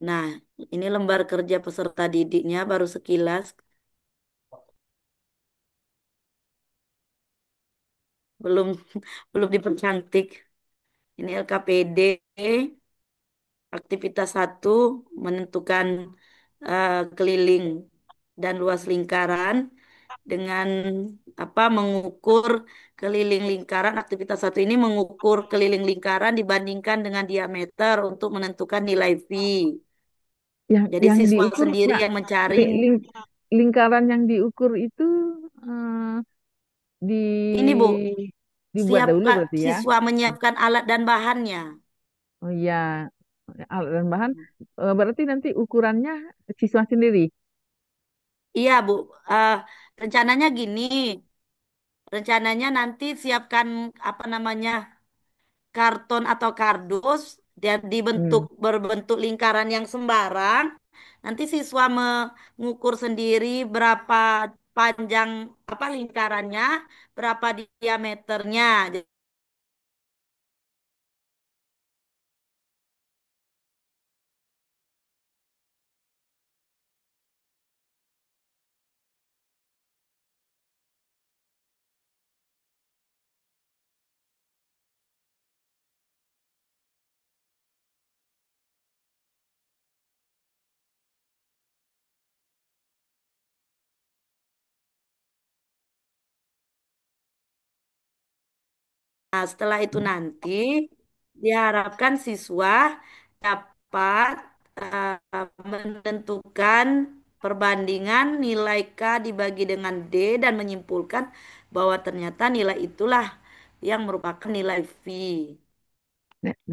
Nah, ini lembar kerja peserta didiknya baru sekilas, belum belum dipercantik. Ini LKPD, aktivitas satu menentukan keliling dan luas lingkaran. dengan apa mengukur keliling lingkaran. Aktivitas satu ini mengukur keliling lingkaran dibandingkan dengan diameter untuk menentukan nilai V. Jadi yang siswa diukur sendiri nggak yang mencari li- ling- lingkaran yang diukur itu eh, di ini Bu, dibuat dahulu siapkan berarti ya. siswa menyiapkan alat dan bahannya. Oh iya, alat dan bahan berarti nanti ukurannya siswa sendiri. Iya Bu, Eh, rencananya gini, rencananya nanti siapkan apa namanya karton atau kardus dan dibentuk Hmm. berbentuk lingkaran yang sembarang. Nanti siswa mengukur sendiri berapa panjang apa lingkarannya, berapa diameternya. Nah, setelah itu nanti diharapkan siswa dapat menentukan perbandingan nilai K dibagi dengan D dan menyimpulkan bahwa ternyata nilai itulah yang merupakan nilai V.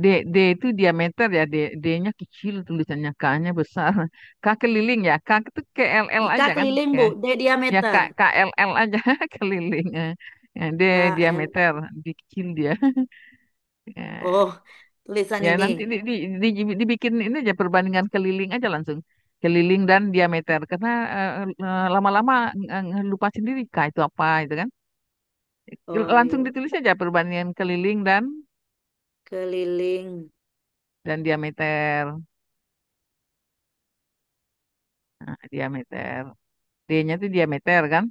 D, D itu diameter ya, D-nya kecil tulisannya, K-nya besar. K keliling ya, K itu KLL K aja kan? keliling Ya, Bu, D ya diameter. KLL aja keliling. Ya, D KL. diameter, D kecil dia. Ya, Oh, tulisan ya ini. nanti dibikin ini aja perbandingan keliling aja langsung. Keliling dan diameter. Karena lama-lama lupa sendiri K itu apa itu kan. Oh Langsung iya, ditulis aja perbandingan keliling keliling. dan diameter. Nah, diameter. D-nya itu diameter kan?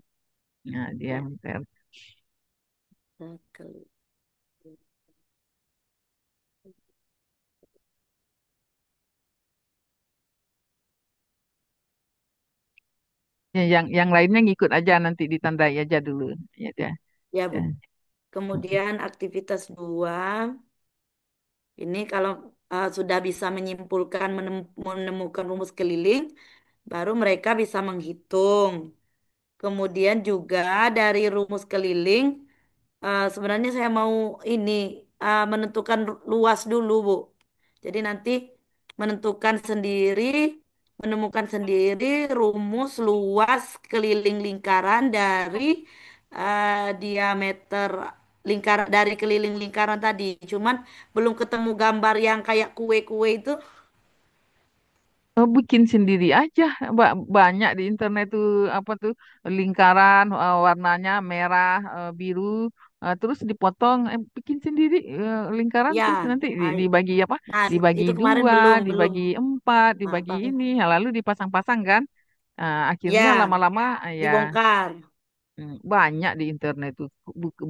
Nah, Ya, diameter. keliling. Ya, yang lainnya ngikut aja nanti ditandai aja dulu. Ya, ya. Ya Bu. Ya. Kemudian aktivitas 2 ini kalau sudah bisa menyimpulkan menemukan rumus keliling, baru mereka bisa menghitung. Kemudian juga dari rumus keliling, sebenarnya saya mau ini menentukan luas dulu, Bu. Jadi nanti menentukan sendiri, menemukan sendiri rumus luas keliling lingkaran dari diameter lingkaran dari keliling lingkaran tadi. Cuman belum ketemu gambar yang kayak kue-kue itu. Oh, bikin sendiri aja. Banyak di internet tuh apa tuh lingkaran warnanya merah, biru, terus dipotong, bikin sendiri lingkaran Ya, terus nanti ah, dibagi apa? nah Dibagi itu kemarin dua, belum belum dibagi empat, dibagi apa ini, ya, lalu dipasang-pasang kan. Akhirnya ya lama-lama ya dibongkar. banyak di internet tuh.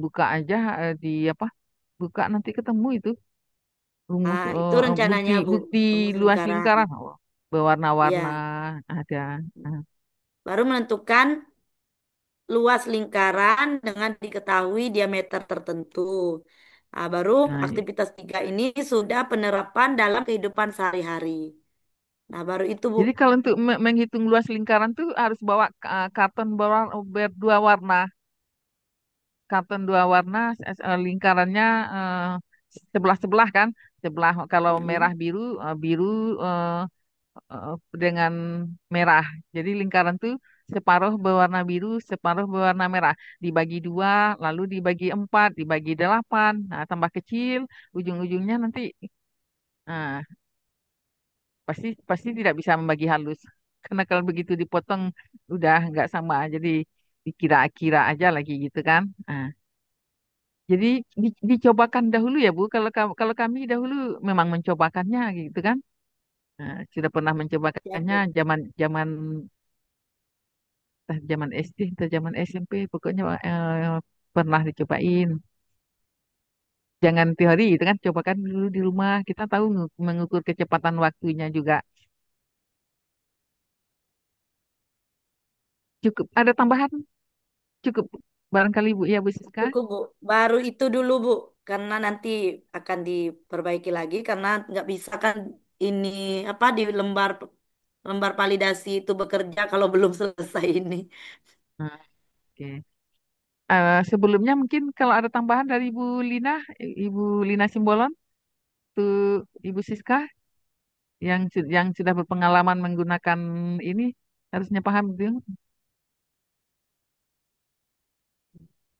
Buka aja di apa? Buka nanti ketemu itu rumus Nah, itu bukti rencananya Bu, bukti rumus luas lingkaran. lingkaran. Oh, berwarna-warna Ya, ada. Nah, baru menentukan luas lingkaran dengan diketahui diameter tertentu. Nah, baru nah, aktivitas 3 ini sudah penerapan dalam kehidupan sehari-hari. Nah, baru itu Bu. jadi kalau untuk menghitung luas lingkaran tuh harus bawa karton berdua warna. Karton dua warna, lingkarannya sebelah-sebelah kan. Sebelah kalau merah Mm-mm. biru, biru eh, dengan merah. Jadi lingkaran tuh separuh berwarna biru, separuh berwarna merah. Dibagi dua, lalu dibagi empat, dibagi delapan. Nah, tambah kecil, ujung-ujungnya nanti nah, pasti pasti tidak bisa membagi halus. Karena kalau begitu dipotong udah nggak sama, jadi dikira-kira aja lagi gitu kan. Nah, jadi dicobakan dahulu ya Bu. Kalau kami dahulu memang mencobakannya gitu kan. Nah, sudah pernah Ya mencobakannya Bu. zaman zaman entah zaman SD atau zaman SMP, pokoknya pernah dicobain. Jangan teori itu kan, cobakan dulu di rumah. Kita tahu mengukur kecepatan waktunya juga. Cukup ada tambahan cukup barangkali Bu ya Bu Siska. Cukup Bu, baru itu dulu Bu, karena nanti akan diperbaiki lagi karena nggak bisa kan ini apa di lembar lembar validasi itu bekerja kalau belum selesai ini. Nah, oke. Sebelumnya mungkin kalau ada tambahan dari Ibu Lina Simbolon, tuh Ibu Siska yang sudah berpengalaman menggunakan ini harusnya paham itu.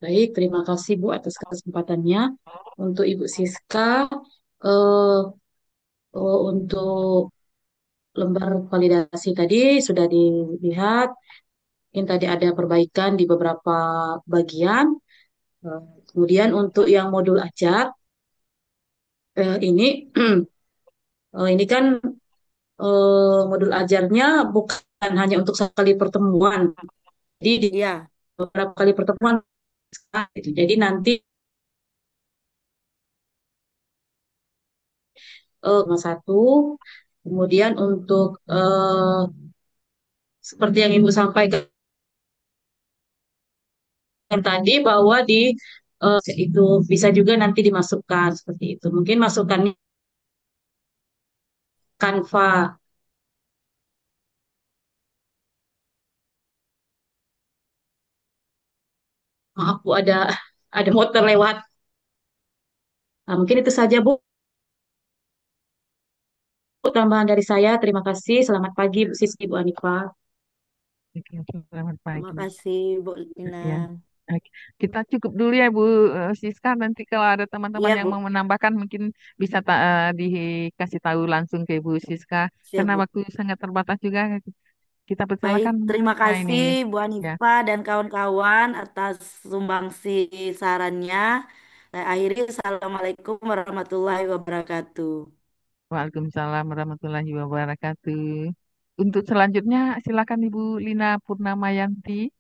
Baik, terima kasih Bu atas kesempatannya. Untuk Ibu Siska, eh, untuk lembar validasi tadi sudah dilihat. Mungkin tadi ada perbaikan di beberapa bagian. Eh, Kemudian untuk yang modul ajar, ini ini kan modul ajarnya bukan hanya untuk sekali pertemuan. Jadi di Iya, beberapa kali pertemuan gitu. Jadi nanti cuma satu. Kemudian untuk seperti yang Ibu sampaikan tadi bahwa di itu bisa juga nanti dimasukkan seperti itu. Mungkin masukannya Canva. Maaf Bu, ada motor lewat. Nah, mungkin itu saja Bu tambahan dari saya. Terima kasih. Selamat pagi Bu Siski, Bu Anifa. Oke, selamat terima pagi. kasih Bu Lina. Ya. Oke. Kita cukup dulu ya Bu Siska. Nanti kalau ada teman-teman Iya yang mau Bu, menambahkan mungkin bisa dikasih tahu langsung ke Bu Siska. siap Karena Bu. waktu sangat terbatas juga. Kita Baik, persilakan terima ini. kasih Bu Ya, Hanifa dan kawan-kawan atas sumbangsi sarannya. Saya akhiri, Assalamualaikum warahmatullahi wabarakatuh. Waalaikumsalam warahmatullahi wabarakatuh. Untuk selanjutnya silakan Ibu Lina Purnamayanti.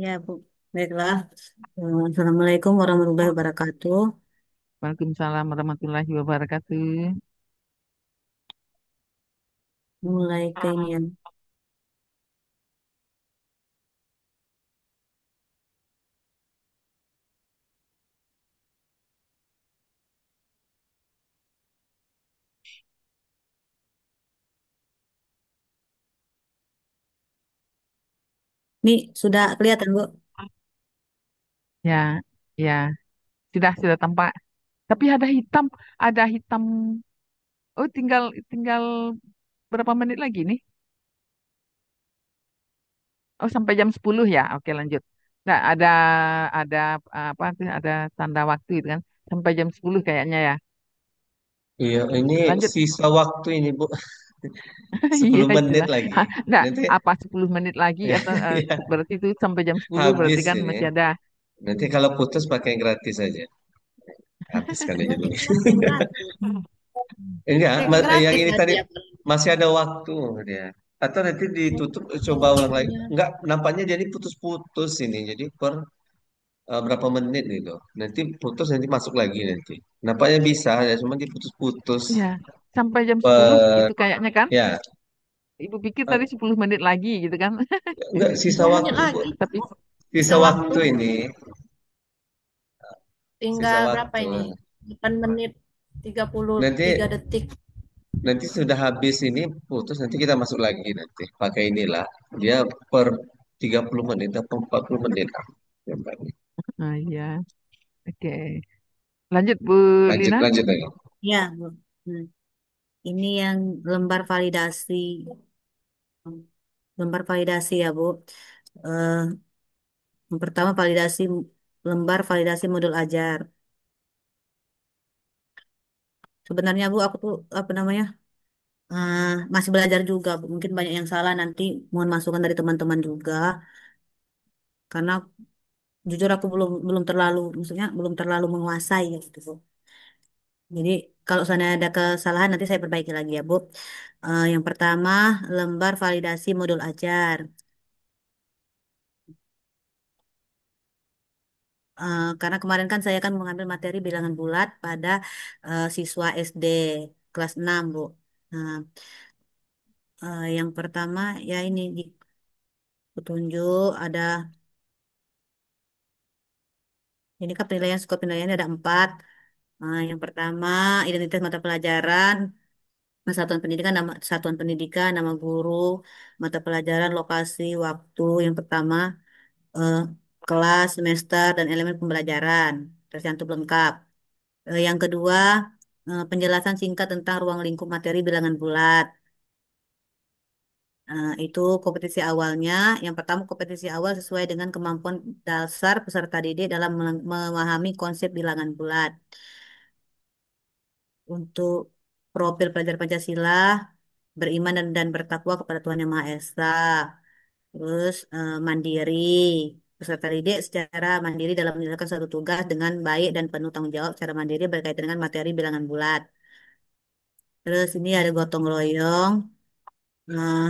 Ya, Bu. Baiklah. Assalamualaikum warahmatullahi wabarakatuh. Waalaikumsalam warahmatullahi wabarakatuh. Mulai ke ini ya. Ini sudah kelihatan, Bu. Ya, ya, sudah tampak. Tapi ada hitam. Oh, tinggal tinggal berapa menit lagi nih? Oh, sampai jam 10 ya. Oke, lanjut. Nggak ada apa tuh ada tanda waktu itu kan. Sampai jam 10 kayaknya ya. Iya, ini Lanjut. sisa waktu ini Bu, Iya 10 menit itulah. lagi. Hah, nggak Nanti apa 10 menit lagi atau ya, berarti itu sampai jam 10 berarti habis kan ini. masih ada. Nanti kalau putus pakai yang gratis aja. Habiskan aja dulu. Gratis, langsung gratis. Enggak, Pakai yang gratis ini tadi tadi ya. masih ada waktu dia. Atau nanti ditutup coba ulang lagi. Waktunya. Enggak, nampaknya jadi putus-putus ini. Jadi per berapa menit gitu. Nanti putus nanti masuk lagi nanti. Nampaknya bisa ya, cuma diputus-putus Ya, sampai jam 10 per itu kayaknya kan. ya. Ibu pikir tadi eh, 10 menit lagi gitu kan. Enggak sisa 10 menit waktu, Bu. lagi. Tapi Sisa Sisa waktu waktu ini, sisa tinggal berapa waktu. ini? 8 menit tiga puluh Nanti tiga detik. nanti sudah habis ini putus nanti kita masuk lagi nanti pakai inilah dia per 30 menit atau 40 menit lah. iya, oke. Lanjut Bu Lanjut Lina. lanjut lagi. Ya, Bu. Hmm. Ini yang lembar validasi. Lembar validasi ya, Bu. Eh, yang pertama lembar validasi modul ajar. Sebenarnya Bu, aku tuh apa namanya? eh, masih belajar juga, Bu. Mungkin banyak yang salah nanti mohon masukan dari teman-teman juga. Karena jujur aku belum terlalu, maksudnya belum terlalu menguasai ya gitu, Bu. Jadi kalau sana ada kesalahan nanti saya perbaiki lagi ya, Bu. Yang pertama, lembar validasi modul ajar. Karena kemarin kan saya kan mengambil materi bilangan bulat pada siswa SD kelas 6, Bu. Nah, yang pertama ya ini. Petunjuk ada ini kan penilaian skor penilaiannya ada 4. Yang pertama identitas mata pelajaran, satuan pendidikan, nama guru, mata pelajaran, lokasi, waktu. Yang pertama eh, kelas, semester, dan elemen pembelajaran tercantum lengkap. Yang kedua penjelasan singkat tentang ruang lingkup materi bilangan bulat. Itu kompetisi awalnya. Yang pertama kompetisi awal sesuai dengan kemampuan dasar peserta didik dalam memahami konsep bilangan bulat. Untuk profil pelajar Pancasila, beriman dan bertakwa kepada Tuhan Yang Maha Esa. Terus mandiri. Peserta didik secara mandiri dalam menjalankan suatu tugas dengan baik dan penuh tanggung jawab secara mandiri berkaitan dengan materi bilangan bulat. Terus ini ada gotong royong. eh,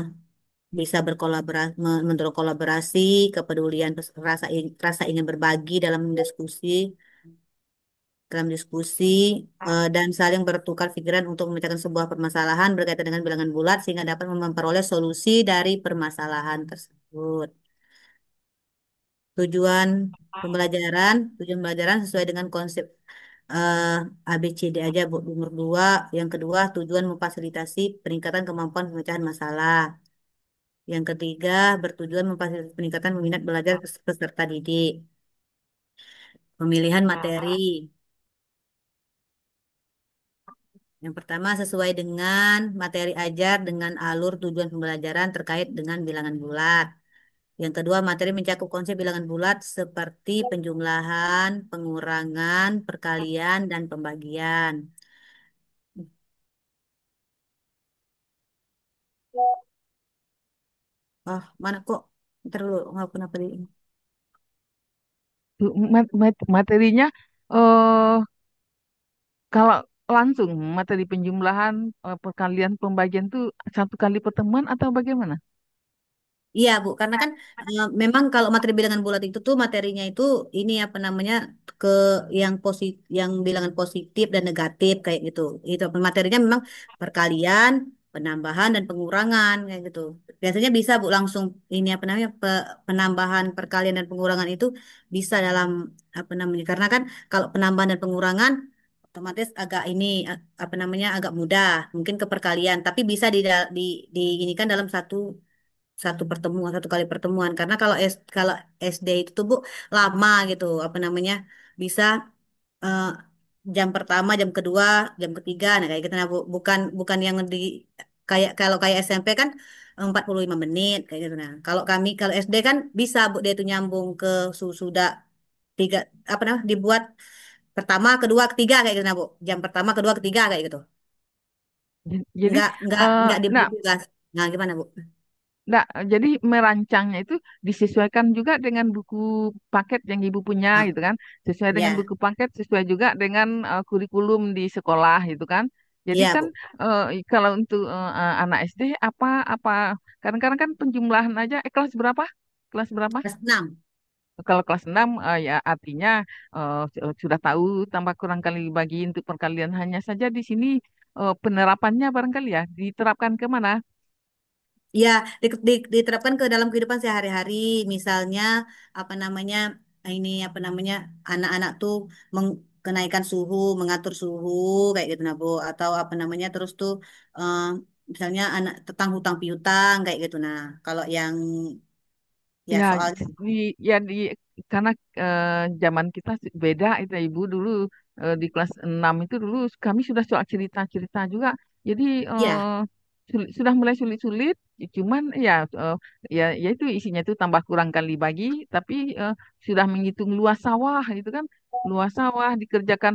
Bisa berkolaborasi, mendorong kolaborasi, kepedulian, rasa ingin berbagi dalam diskusi, dan saling bertukar pikiran untuk memecahkan sebuah permasalahan berkaitan dengan bilangan bulat sehingga dapat memperoleh solusi dari permasalahan tersebut. Tujuan tujuan pembelajaran sesuai dengan konsep eh, ABCD aja Bu. Nomor 2, yang kedua tujuan memfasilitasi peningkatan kemampuan pemecahan masalah. Yang ketiga, bertujuan memfasilitasi peningkatan minat belajar peserta didik. Pemilihan materi. Yang pertama, sesuai dengan materi ajar dengan alur tujuan pembelajaran terkait dengan bilangan bulat. Yang kedua, materi mencakup konsep bilangan bulat seperti penjumlahan, pengurangan, perkalian, dan pembagian. Oh, mana kok? Ntar dulu, nggak kenapa di ini. Materinya eh kalau langsung materi penjumlahan, perkalian, pembagian tuh satu kali pertemuan atau bagaimana? Iya, Bu, karena kan memang kalau materi bilangan bulat itu tuh materinya itu ini apa namanya ke yang yang bilangan positif dan negatif kayak gitu. Itu materinya memang perkalian, penambahan dan pengurangan kayak gitu. Biasanya bisa Bu langsung ini apa namanya penambahan, perkalian dan pengurangan itu bisa dalam apa namanya karena kan kalau penambahan dan pengurangan otomatis agak ini apa namanya agak mudah mungkin ke perkalian tapi bisa di ini kan dalam satu kali pertemuan karena kalau SD itu tuh Bu lama gitu apa namanya bisa eh, jam pertama jam kedua jam ketiga nah kayak gitu nah Bu bukan bukan yang di kayak kalau kayak SMP kan 45 menit kayak gitu nah kalau SD kan bisa Bu dia itu nyambung ke sudah tiga apa namanya dibuat pertama kedua ketiga kayak gitu nah Bu jam pertama kedua ketiga kayak gitu Jadi, nggak nah, diberi tugas nah gimana Bu. nah, jadi merancangnya itu disesuaikan juga dengan buku paket yang ibu punya Ah, gitu kan, sesuai dengan ya buku paket, sesuai juga dengan kurikulum di sekolah gitu kan. Jadi iya kan Bu kalau untuk anak SD apa apa kadang-kadang kan penjumlahan aja kelas berapa? Kelas berapa? kelas 6. Kalau kelas 6 ya artinya sudah tahu tambah kurang kali bagi untuk perkalian hanya saja di sini penerapannya barangkali ya diterapkan ke mana? Ya, diterapkan ke dalam kehidupan sehari-hari. Misalnya, apa namanya, ini apa namanya, anak-anak tuh kenaikan suhu, mengatur suhu, kayak gitu, nah, Bu. Atau apa namanya, terus tuh, eh, misalnya anak tentang hutang piutang, kayak gitu. Nah, kalau yang, ya Ya, soalnya, di ya di karena zaman kita beda itu ya, Ibu dulu di kelas 6 itu dulu kami sudah soal cerita-cerita juga. Jadi ya, sudah mulai sulit-sulit cuman ya ya itu isinya itu tambah kurang kali bagi tapi sudah menghitung luas sawah gitu kan. Luas sawah dikerjakan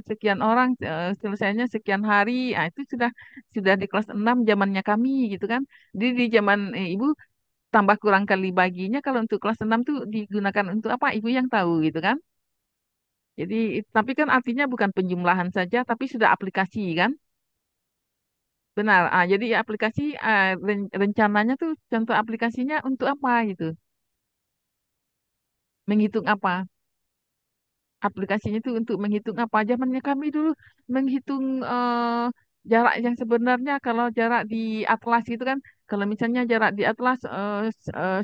sekian orang selesainya sekian hari. Ah itu sudah di kelas 6 zamannya kami gitu kan. Di zaman Ibu tambah kurang kali baginya kalau untuk kelas 6 tuh digunakan untuk apa? Ibu yang tahu gitu kan. Jadi tapi kan artinya bukan penjumlahan saja tapi sudah aplikasi kan. Benar. Jadi aplikasi rencananya tuh contoh aplikasinya untuk apa gitu? Menghitung apa? Aplikasinya itu untuk menghitung apa? Zamannya kami dulu menghitung jarak yang sebenarnya kalau jarak di atlas itu kan, kalau misalnya jarak di atlas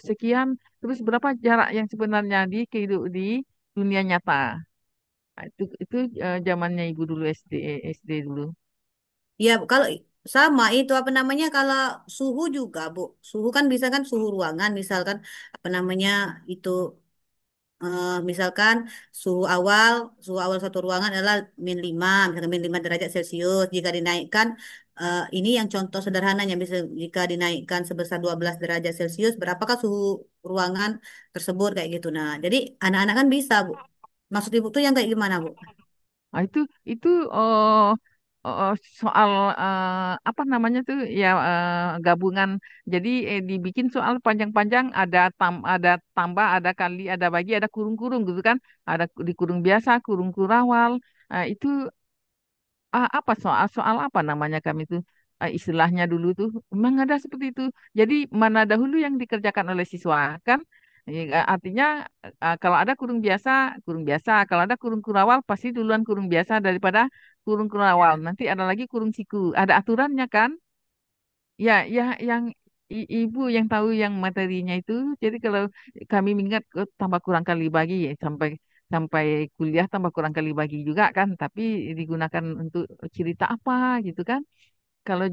sekian, terus berapa jarak yang sebenarnya di di dunia nyata. Nah, itu zamannya ibu dulu SD dulu. Ya, kalau sama itu apa namanya kalau suhu juga, Bu. Suhu kan bisa kan suhu ruangan misalkan apa namanya itu misalkan suhu awal satu ruangan adalah -5, misalkan -5 derajat Celcius. Jika dinaikkan ini yang contoh sederhananya bisa jika dinaikkan sebesar 12 derajat Celcius, berapakah suhu ruangan tersebut kayak gitu. Nah, jadi anak-anak kan bisa, Bu. Maksud Ibu tuh yang kayak gimana, Bu? Nah, itu eh, soal apa namanya tuh ya gabungan. Jadi dibikin soal panjang-panjang ada tambah, ada kali, ada bagi, ada kurung-kurung gitu kan. Ada di kurung biasa, kurung kurawal. Itu apa soal apa namanya kami tuh istilahnya dulu tuh memang ada seperti itu. Jadi mana dahulu yang dikerjakan oleh siswa kan. Artinya kalau ada kurung biasa. Kalau ada kurung kurawal pasti duluan kurung biasa daripada kurung kurawal. Ya. Nanti ada lagi kurung siku. Ada aturannya kan? Ya, ya, yang ibu yang tahu yang materinya itu. Jadi kalau kami mengingat tambah kurang kali bagi ya, sampai sampai kuliah tambah kurang kali bagi juga kan. Tapi digunakan untuk cerita apa gitu kan? Kalau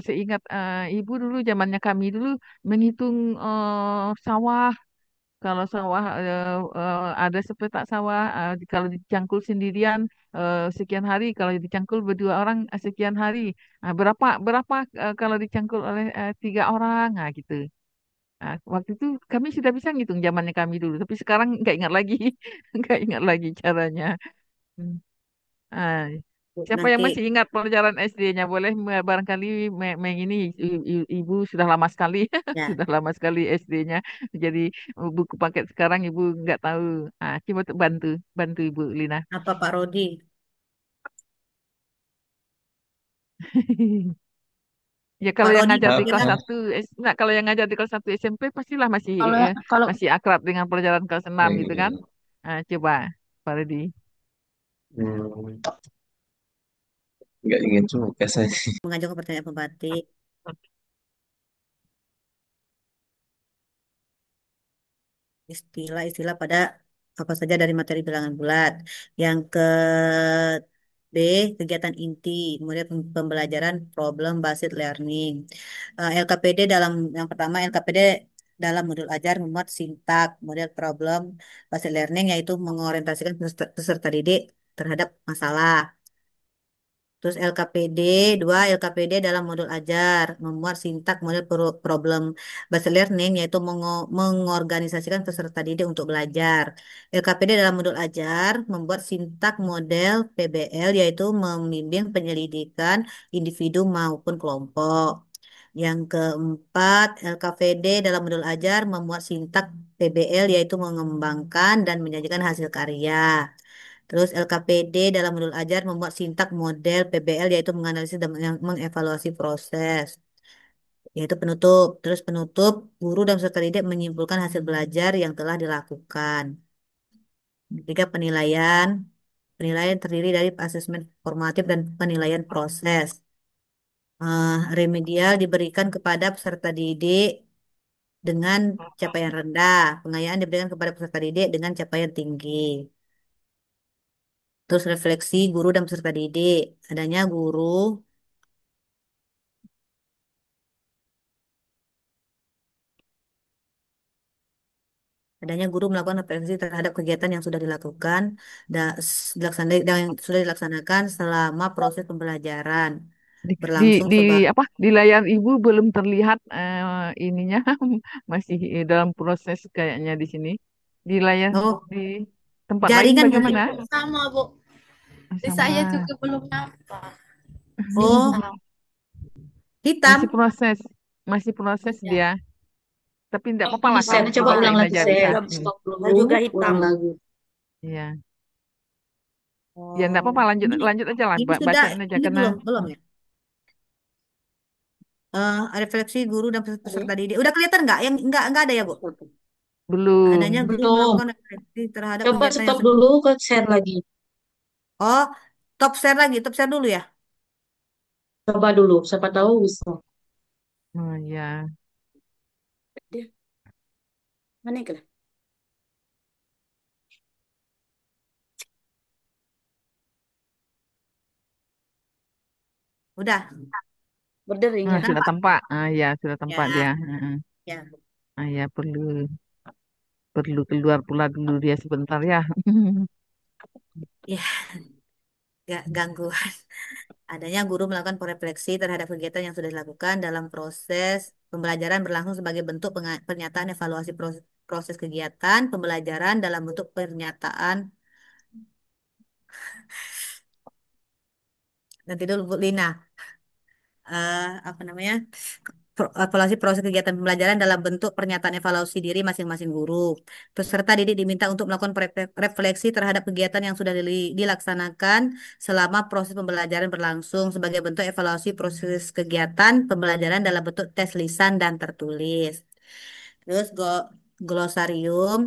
saya ingat ibu dulu, zamannya kami dulu menghitung sawah. Kalau sawah ada sepetak sawah, kalau dicangkul sendirian sekian hari, kalau dicangkul berdua orang sekian hari. Berapa berapa kalau dicangkul oleh 3 orang, gitu. Waktu itu kami sudah bisa ngitung zamannya kami dulu, tapi sekarang nggak ingat lagi, nggak ingat lagi caranya. Hmm. Ah, siapa yang Nanti masih ingat pelajaran SD-nya? Boleh barangkali ini ibu sudah lama sekali, ya sudah lama sekali SD-nya. Jadi buku paket sekarang ibu nggak tahu. Coba tuh bantu, bantu ibu Lina. apa Pak Rodi? Ya Pak kalau yang Rodi ngajar di kelas pimpinan satu, enggak, kalau yang ngajar di kelas 1 SMP pastilah masih Kalau kalau masih akrab dengan pelajaran kelas 6 gitu kan. Hmm. Coba Pak Rudi. Hmm. Nggak ingin juga saya. mengajukan pertanyaan pembatik. Istilah-istilah pada apa saja dari materi bilangan bulat. Yang ke B, kegiatan inti, kemudian pembelajaran problem based learning. LKPD dalam yang pertama LKPD dalam modul ajar memuat sintak, model problem based learning yaitu mengorientasikan peserta didik terhadap masalah. Terus LKPD dalam modul ajar, memuat sintak model problem based learning, yaitu mengorganisasikan peserta didik untuk belajar. LKPD dalam modul ajar, membuat sintak model PBL, yaitu membimbing penyelidikan individu maupun kelompok. Yang keempat, LKVD dalam modul ajar, memuat sintak PBL, yaitu mengembangkan dan menyajikan hasil karya. Terus LKPD dalam modul ajar membuat sintak model PBL yaitu menganalisis dan mengevaluasi proses. Yaitu penutup. Terus penutup, guru dan peserta didik menyimpulkan hasil belajar yang telah dilakukan. Ketiga, penilaian. Penilaian terdiri dari asesmen formatif dan penilaian proses. Remedial diberikan kepada peserta didik dengan capaian rendah. Pengayaan diberikan kepada peserta didik dengan capaian tinggi. Terus refleksi guru dan peserta didik. Adanya guru melakukan refleksi terhadap kegiatan yang sudah dilakukan dan yang sudah dilaksanakan selama proses pembelajaran Di, di, berlangsung di sebagai apa di layar ibu belum terlihat ininya masih dalam proses kayaknya di sini. Di layar oh di tempat lain jaringan kali. bagaimana? Sama, Bu. Di saya Sama. juga belum nyampe. Oh Masih hitam. proses, masih proses Ya. dia. Tapi tidak Waktu apa-apa lah kalau desainnya coba ulang dibacain lagi, aja saya bisa. stop Saya dulu, juga ulang hitam. lagi. Iya. Ya Oh tidak apa-apa, lanjut ini lanjut aja lah, ini sudah bacain aja ini karena belum belum ya. Refleksi guru dan peserta didik. Udah kelihatan nggak? Yang nggak ada ya Bu? Adanya belum. guru Belum. melakukan refleksi terhadap Coba kegiatan yang stop sudah. dulu, ke share lagi. Oh top share lagi, top share dulu ya. Coba dulu, siapa tahu bisa. Oh ya, Dia mana ke? Udah, Berdering ah, ya. sudah nampak? tampak. Ah ya, sudah tampak dia. Ya, Heeh. ya, Ah ya, perlu perlu keluar pula dulu dia sebentar ya. ya, gak ganggu. Adanya guru melakukan refleksi terhadap kegiatan yang sudah dilakukan dalam proses pembelajaran berlangsung sebagai bentuk pernyataan evaluasi proses kegiatan pembelajaran dalam bentuk pernyataan. Nanti dulu Bu Lina. Apa namanya? Evaluasi proses kegiatan pembelajaran dalam bentuk pernyataan evaluasi diri masing-masing guru. Peserta didik diminta untuk melakukan refleksi terhadap kegiatan yang sudah dilaksanakan selama proses pembelajaran berlangsung sebagai bentuk evaluasi proses kegiatan pembelajaran dalam bentuk tes lisan dan tertulis. Terus glosarium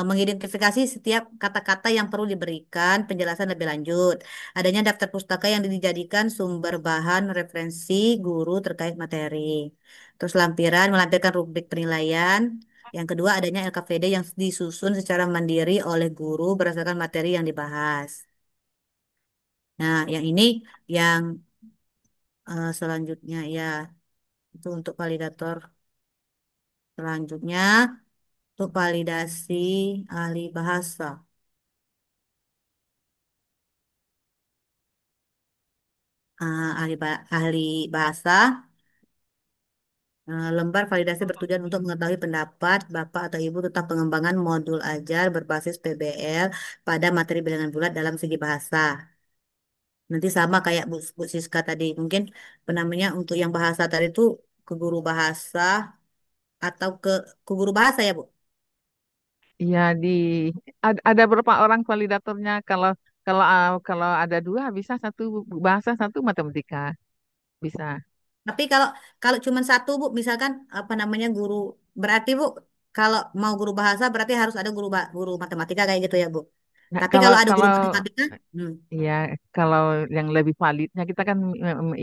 mengidentifikasi setiap kata-kata yang perlu diberikan penjelasan lebih lanjut. Adanya daftar pustaka yang dijadikan sumber bahan referensi guru terkait materi. Terus lampiran melampirkan rubrik penilaian. Yang kedua adanya LKPD yang disusun secara mandiri oleh guru berdasarkan materi yang dibahas. Nah, yang ini yang selanjutnya ya itu untuk validator. Selanjutnya untuk validasi ahli bahasa. Ahli bahasa. Lembar validasi bertujuan untuk mengetahui pendapat Bapak atau Ibu tentang pengembangan modul ajar berbasis PBL pada materi bilangan bulat dalam segi bahasa. Nanti sama kayak Bu Siska tadi. Mungkin penamanya untuk yang bahasa tadi itu ke guru bahasa atau ke guru bahasa ya, Bu? Iya ada berapa orang validatornya? Kalau kalau kalau ada dua bisa satu bahasa satu matematika bisa. Tapi kalau kalau cuma satu, Bu, misalkan apa namanya guru berarti, Bu, kalau mau guru bahasa berarti harus ada guru matematika kayak gitu ya, Bu. Nah, Tapi kalau kalau ada guru kalau matematika, hmm, ya kalau yang lebih validnya kita kan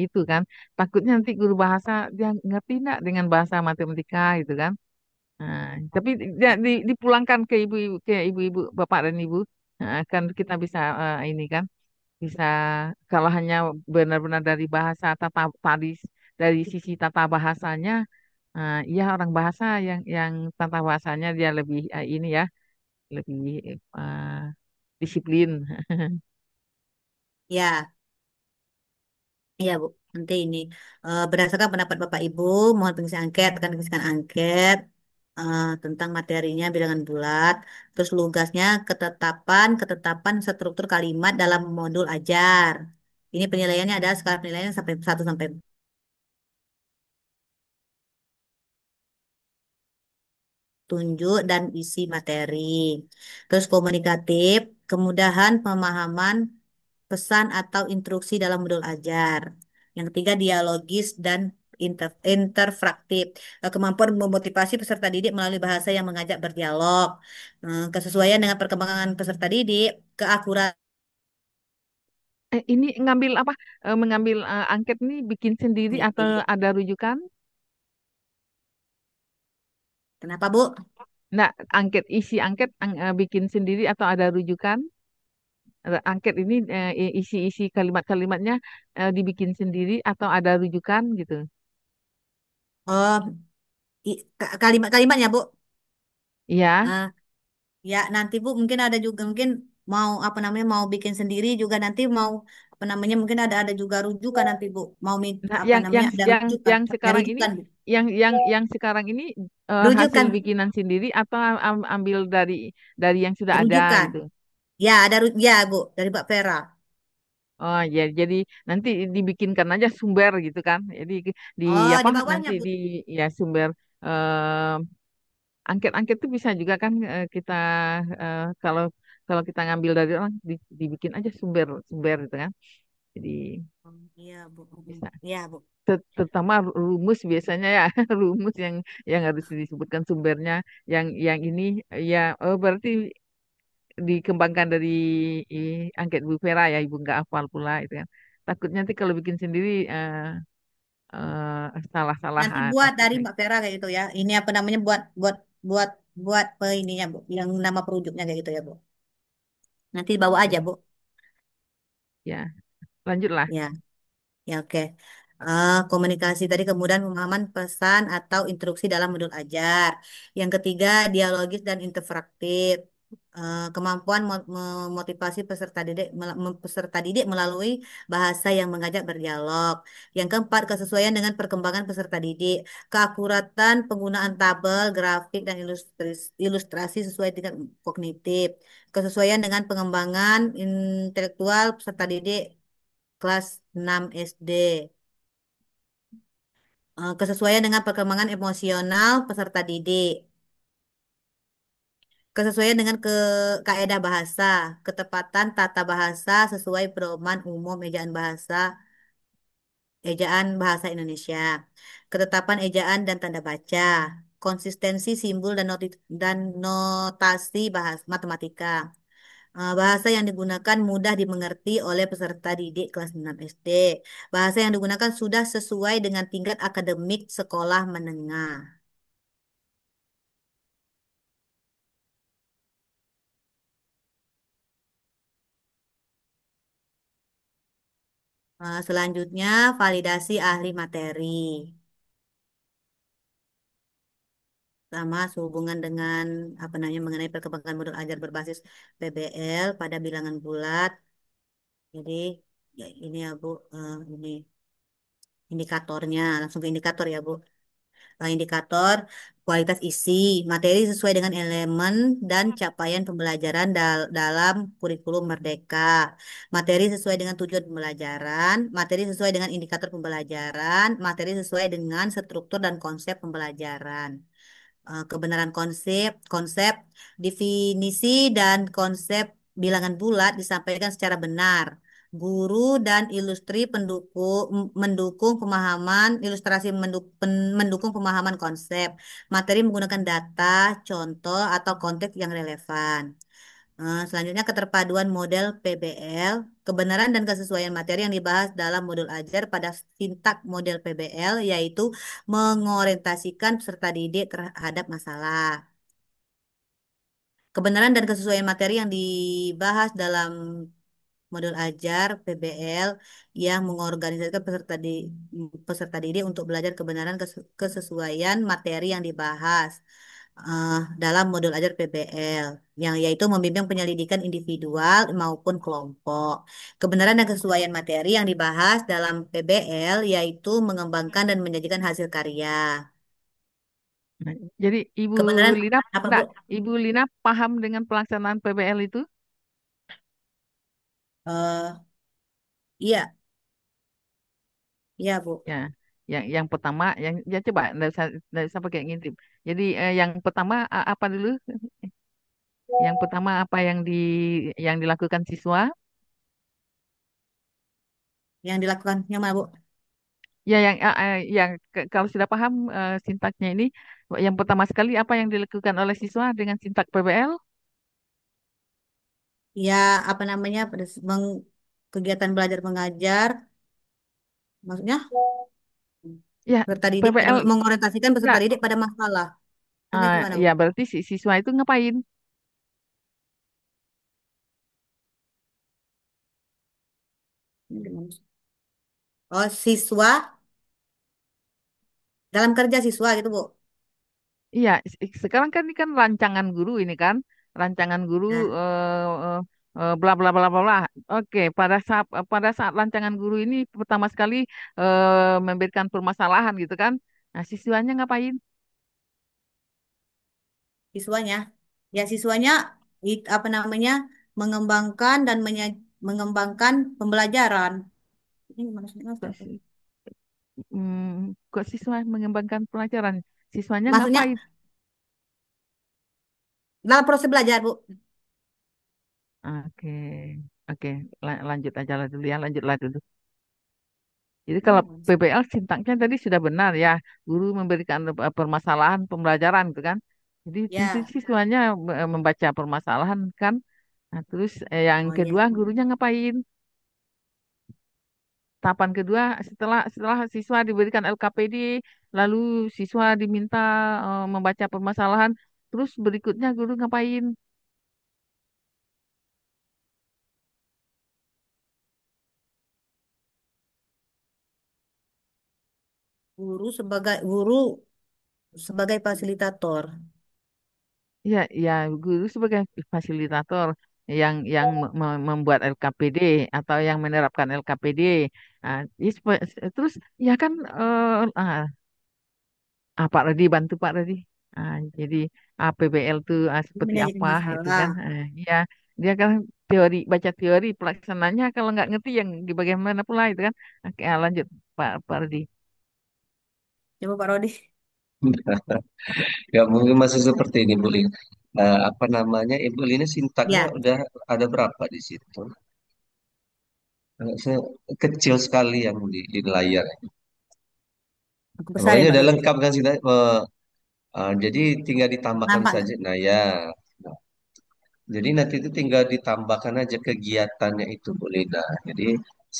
itu kan takutnya nanti guru bahasa dia ngerti enggak dengan bahasa matematika itu kan. Nah, tapi dia dipulangkan ke ibu-ibu bapak dan ibu. Nah, kan kita bisa ini kan bisa kalau hanya benar-benar dari bahasa tadi dari sisi tata bahasanya iya orang bahasa yang tata bahasanya dia lebih ini ya lebih eh, disiplin. ya. Iya, Bu. Nanti ini berdasarkan pendapat Bapak Ibu, mohon pengisian angket, akan pengisian angket tentang materinya bilangan bulat. Terus lugasnya ketetapan struktur kalimat dalam modul ajar. Ini penilaiannya ada skala penilaian sampai 1 sampai tunjuk dan isi materi. Terus komunikatif, kemudahan pemahaman pesan atau instruksi dalam modul ajar. Yang ketiga, dialogis dan interfraktif. Kemampuan memotivasi peserta didik melalui bahasa yang mengajak berdialog. Kesesuaian dengan perkembangan peserta didik, keakuratan. Ini ngambil apa? Mengambil angket ini bikin sendiri atau ada rujukan? Kenapa, Bu? Nah, isi angket bikin sendiri atau ada rujukan? Angket ini isi-isi kalimat-kalimatnya dibikin sendiri atau ada rujukan gitu. Oh, kalimat-kalimatnya, Bu. Iya. Eh, Ya, nanti Bu mungkin ada juga mungkin mau apa namanya mau bikin sendiri juga nanti mau apa namanya mungkin ada juga rujukan nanti Bu. Nah, Apa namanya ada yang ada sekarang ini rujukan Bu. yang sekarang ini hasil Rujukan, bikinan sendiri atau ambil dari yang sudah ada rujukan. gitu. Ya, ya Bu dari Mbak Vera. Oh ya, jadi nanti dibikinkan aja sumber gitu kan. Jadi di Oh, apa di bawahnya nanti Bu. di ya sumber angket-angket itu bisa juga kan kita kalau kalau kita ngambil dari orang dibikin aja sumber sumber gitu kan. Jadi Oh, iya Bu. bisa Iya Bu. terutama rumus biasanya ya rumus yang harus disebutkan sumbernya yang ini ya oh berarti dikembangkan dari angket Bu Vera ya Ibu nggak hafal pula itu kan. takutnya nanti kalau bikin sendiri salah-salah Nanti buat dari takutnya. Mbak Vera kayak gitu ya. Ini apa namanya buat buat buat buat ininya Bu, yang nama produknya kayak gitu ya Bu. Nanti bawa aja Bu. Ya, lanjutlah. Ya. Ya, oke. Komunikasi tadi kemudian pemahaman pesan atau instruksi dalam modul ajar. Yang ketiga, dialogis dan interaktif. Kemampuan memotivasi peserta didik melalui bahasa yang mengajak berdialog. Yang keempat, kesesuaian dengan perkembangan peserta didik. Keakuratan penggunaan tabel, grafik, dan ilustrasi sesuai dengan kognitif. Kesesuaian dengan pengembangan intelektual peserta didik kelas 6 SD. Kesesuaian dengan perkembangan emosional peserta didik. Kesesuaian dengan kaidah bahasa, ketepatan tata bahasa sesuai pedoman umum ejaan bahasa Indonesia. Ketetapan ejaan dan tanda baca, konsistensi simbol dan notasi bahasa matematika. Bahasa yang digunakan mudah dimengerti oleh peserta didik kelas 6 SD. Bahasa yang digunakan sudah sesuai dengan tingkat akademik sekolah menengah. Selanjutnya, validasi ahli materi. Sama sehubungan dengan apa namanya mengenai perkembangan modul ajar berbasis PBL pada bilangan bulat. Jadi ya ini ya Bu, ini indikatornya langsung ke indikator ya Bu. Indikator kualitas isi materi sesuai dengan elemen dan capaian pembelajaran dalam kurikulum Merdeka. Materi sesuai dengan tujuan pembelajaran, materi sesuai dengan indikator pembelajaran, materi sesuai dengan struktur dan konsep pembelajaran. Kebenaran konsep, konsep, definisi dan konsep bilangan bulat disampaikan secara benar. Guru dan ilustri mendukung pemahaman, ilustrasi mendukung pemahaman konsep. Materi menggunakan data, contoh, atau konteks yang relevan. Selanjutnya keterpaduan model PBL, kebenaran dan kesesuaian materi yang dibahas dalam modul ajar pada sintak model PBL, yaitu mengorientasikan peserta didik terhadap masalah. Kebenaran dan kesesuaian materi yang dibahas dalam modul ajar PBL yang mengorganisasikan peserta didik untuk belajar kebenaran kesesuaian materi yang dibahas dalam modul ajar PBL yang yaitu membimbing penyelidikan individual maupun kelompok. Kebenaran dan kesesuaian materi yang dibahas dalam PBL yaitu mengembangkan dan menyajikan hasil karya. Nah, jadi Ibu Kebenaran Lina, apa Bu? enggak, Ibu Lina paham dengan pelaksanaan PBL itu? Eh, iya, iya Bu. Ya, yang pertama, ya coba nggak usah pakai ngintip. Jadi yang pertama apa dulu? Yang pertama apa yang dilakukan siswa? Yang dilakukan yang mana Bu? Ya, kalau sudah paham sintaknya ini, yang pertama sekali apa yang dilakukan oleh siswa dengan sintak PBL? Ya apa namanya kegiatan belajar mengajar, maksudnya Ya, peserta didik pada PBL mengorientasikan peserta enggak. didik pada masalah. Maksudnya gimana Bu? Ya berarti si siswa itu ngapain? Ini gimana sih? Oh siswa dalam kerja siswa gitu Bu. Iya, sekarang kan ini kan rancangan guru ini kan, rancangan guru Nah, bla bla bla bla bla. Oke, pada saat rancangan guru ini pertama sekali memberikan permasalahan gitu kan. Nah, siswanya ngapain? siswanya, ya siswanya apa namanya mengembangkan dan mengembangkan pembelajaran. Ini maksudnya apa? Kok, kok siswa mengembangkan pelajaran? Siswanya Maksudnya ngapain? dalam proses belajar Bu. Oke, oke, lanjut aja lah dulu ya, lanjutlah dulu. Jadi Ini kalau gimana sih? PBL sintaknya tadi sudah benar ya, guru memberikan permasalahan pembelajaran gitu kan. Jadi tentu Ya, siswanya membaca permasalahan kan. Nah, terus yang oh iya. kedua gurunya ngapain? tahapan kedua setelah setelah siswa diberikan LKPD, lalu siswa diminta membaca permasalahan, terus berikutnya guru ngapain? Guru sebagai fasilitator. Ya, ya, guru sebagai fasilitator yang membuat LKPD atau yang menerapkan LKPD. Ah, terus ya kan Pak Rodi bantu Pak Rodi. Jadi APBL tuh seperti Manajemen apa gitu masalah. kan? Ya, dia kan teori baca teori pelaksananya kalau nggak ngerti yang di bagian mana pula itu kan. Oke, lanjut Pak Rodi. Coba Pak Rodi. Ya mungkin masih seperti ini, Bu Lina. Apa namanya, Ibu Lina sintaknya Ya, udah ada berapa di situ? Kecil sekali yang di layar. aku besarin Pokoknya Pak udah Rodi. lengkap kan sih. Jadi tinggal ditambahkan Nampak nggak? saja. Nah ya, jadi nanti itu tinggal ditambahkan aja kegiatannya itu, Bu Lina. Jadi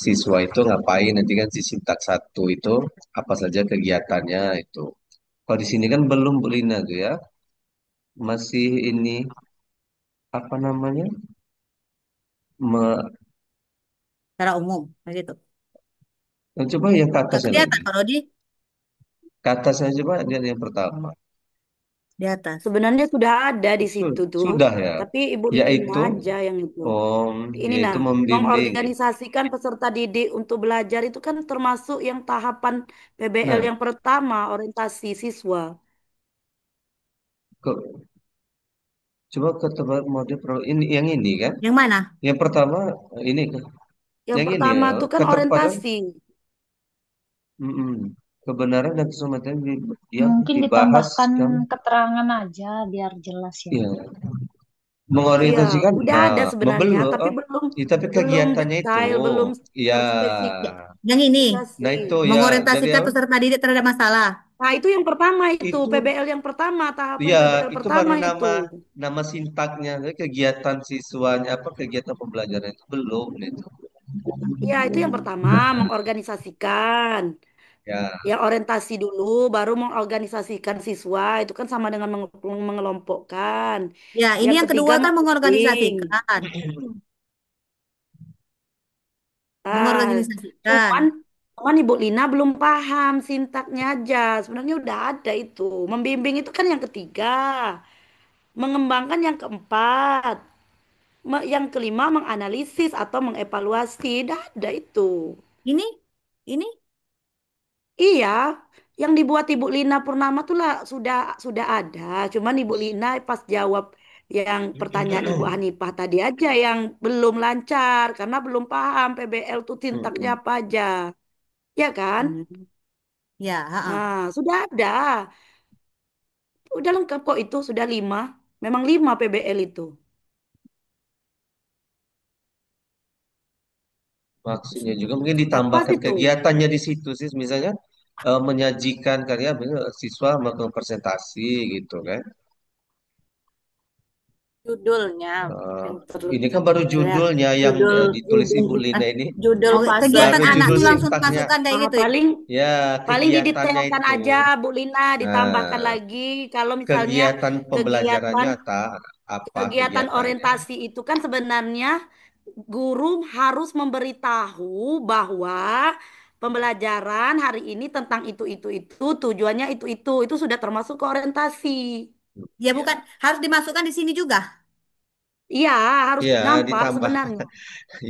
siswa itu ngapain? Nanti kan si sintak satu itu apa saja kegiatannya itu. Kalau di sini kan belum, Bu Lina tuh ya. Masih ini apa namanya? Me- Secara umum, kayak gitu. Coba yang ke Nggak atasnya kelihatan lagi. Pak Rodi Ke atasnya coba lihat yang pertama. di atas. Sebenarnya sudah ada di situ tuh, Sudah ya. tapi Ibu Lina Yaitu aja yang itu. om Ini nah, yaitu membimbing. mengorganisasikan peserta didik untuk belajar itu kan termasuk yang tahapan PBL Nah, yang pertama, orientasi siswa. ke, coba ke tempat mode pro ini yang ini kan. Yang mana? Yang pertama ini Yang yang ini pertama ya, itu kan ketepatan. orientasi. mm-mm. Kebenaran dan keselamatan yang Mungkin dibahas ditambahkan kan. keterangan aja biar jelas ya. Ya, Iya, mengorientasikan. udah ada Nah, sebenarnya, belum. tapi belum Ya, tapi belum kegiatannya itu, detail, belum ya, terspesifik. Ya, yang ini, Iya nah sih. itu ya dari mengorientasikan peserta didik terhadap masalah. Nah, itu yang pertama itu, itu PBL yang pertama, tahapan ya PBL itu pertama baru itu. nama sintaknya. Jadi kegiatan siswanya apa kegiatan pembelajaran itu belum itu. Iya, itu yang pertama, mengorganisasikan. Ya, Yang orientasi dulu, baru mengorganisasikan siswa, itu kan sama dengan mengelompokkan. Ya, ini Yang yang ketiga, kedua kan membimbing. mengorganisasikan. Ah, Mengorganisasikan. cuman, cuman Ibu Lina belum paham sintaknya aja. Sebenarnya udah ada itu. Membimbing itu kan yang ketiga. Mengembangkan yang keempat. Yang kelima, menganalisis atau mengevaluasi. Udah ada itu. Ini, ini, Iya, yang dibuat Ibu Lina Purnama tuh lah sudah ada. Cuman Ibu Lina pas jawab yang pertanyaan Ibu Hanifah tadi aja yang belum lancar karena belum paham PBL tuh tintaknya mm-mm. apa aja. Ya kan? hmm, ya, ha-ha. Nah, sudah ada. Udah lengkap kok itu, sudah lima. Memang lima PBL itu. Maksudnya juga mungkin Lepas ditambahkan itu kegiatannya di situ sih, misalnya menyajikan karya misalnya siswa melakukan presentasi gitu kan. Judulnya Eh, yang ini kan baru ya, judulnya yang judul ditulis judul Ibu Lina ini, judul Oh, fase. kegiatan baru anak judul tuh langsung sintaknya. dimasukkan kayak gitu ya. paling Ya, paling kegiatannya didetailkan itu. aja Bu Lina, ditambahkan Nah, lagi kalau misalnya kegiatan pembelajarannya kegiatan apa kegiatan kegiatannya? orientasi itu kan sebenarnya guru harus memberitahu bahwa pembelajaran hari ini tentang itu tujuannya itu sudah termasuk ke orientasi. Ya bukan, harus dimasukkan di sini juga. Iya, harus Ya, nampak ditambah. sebenarnya.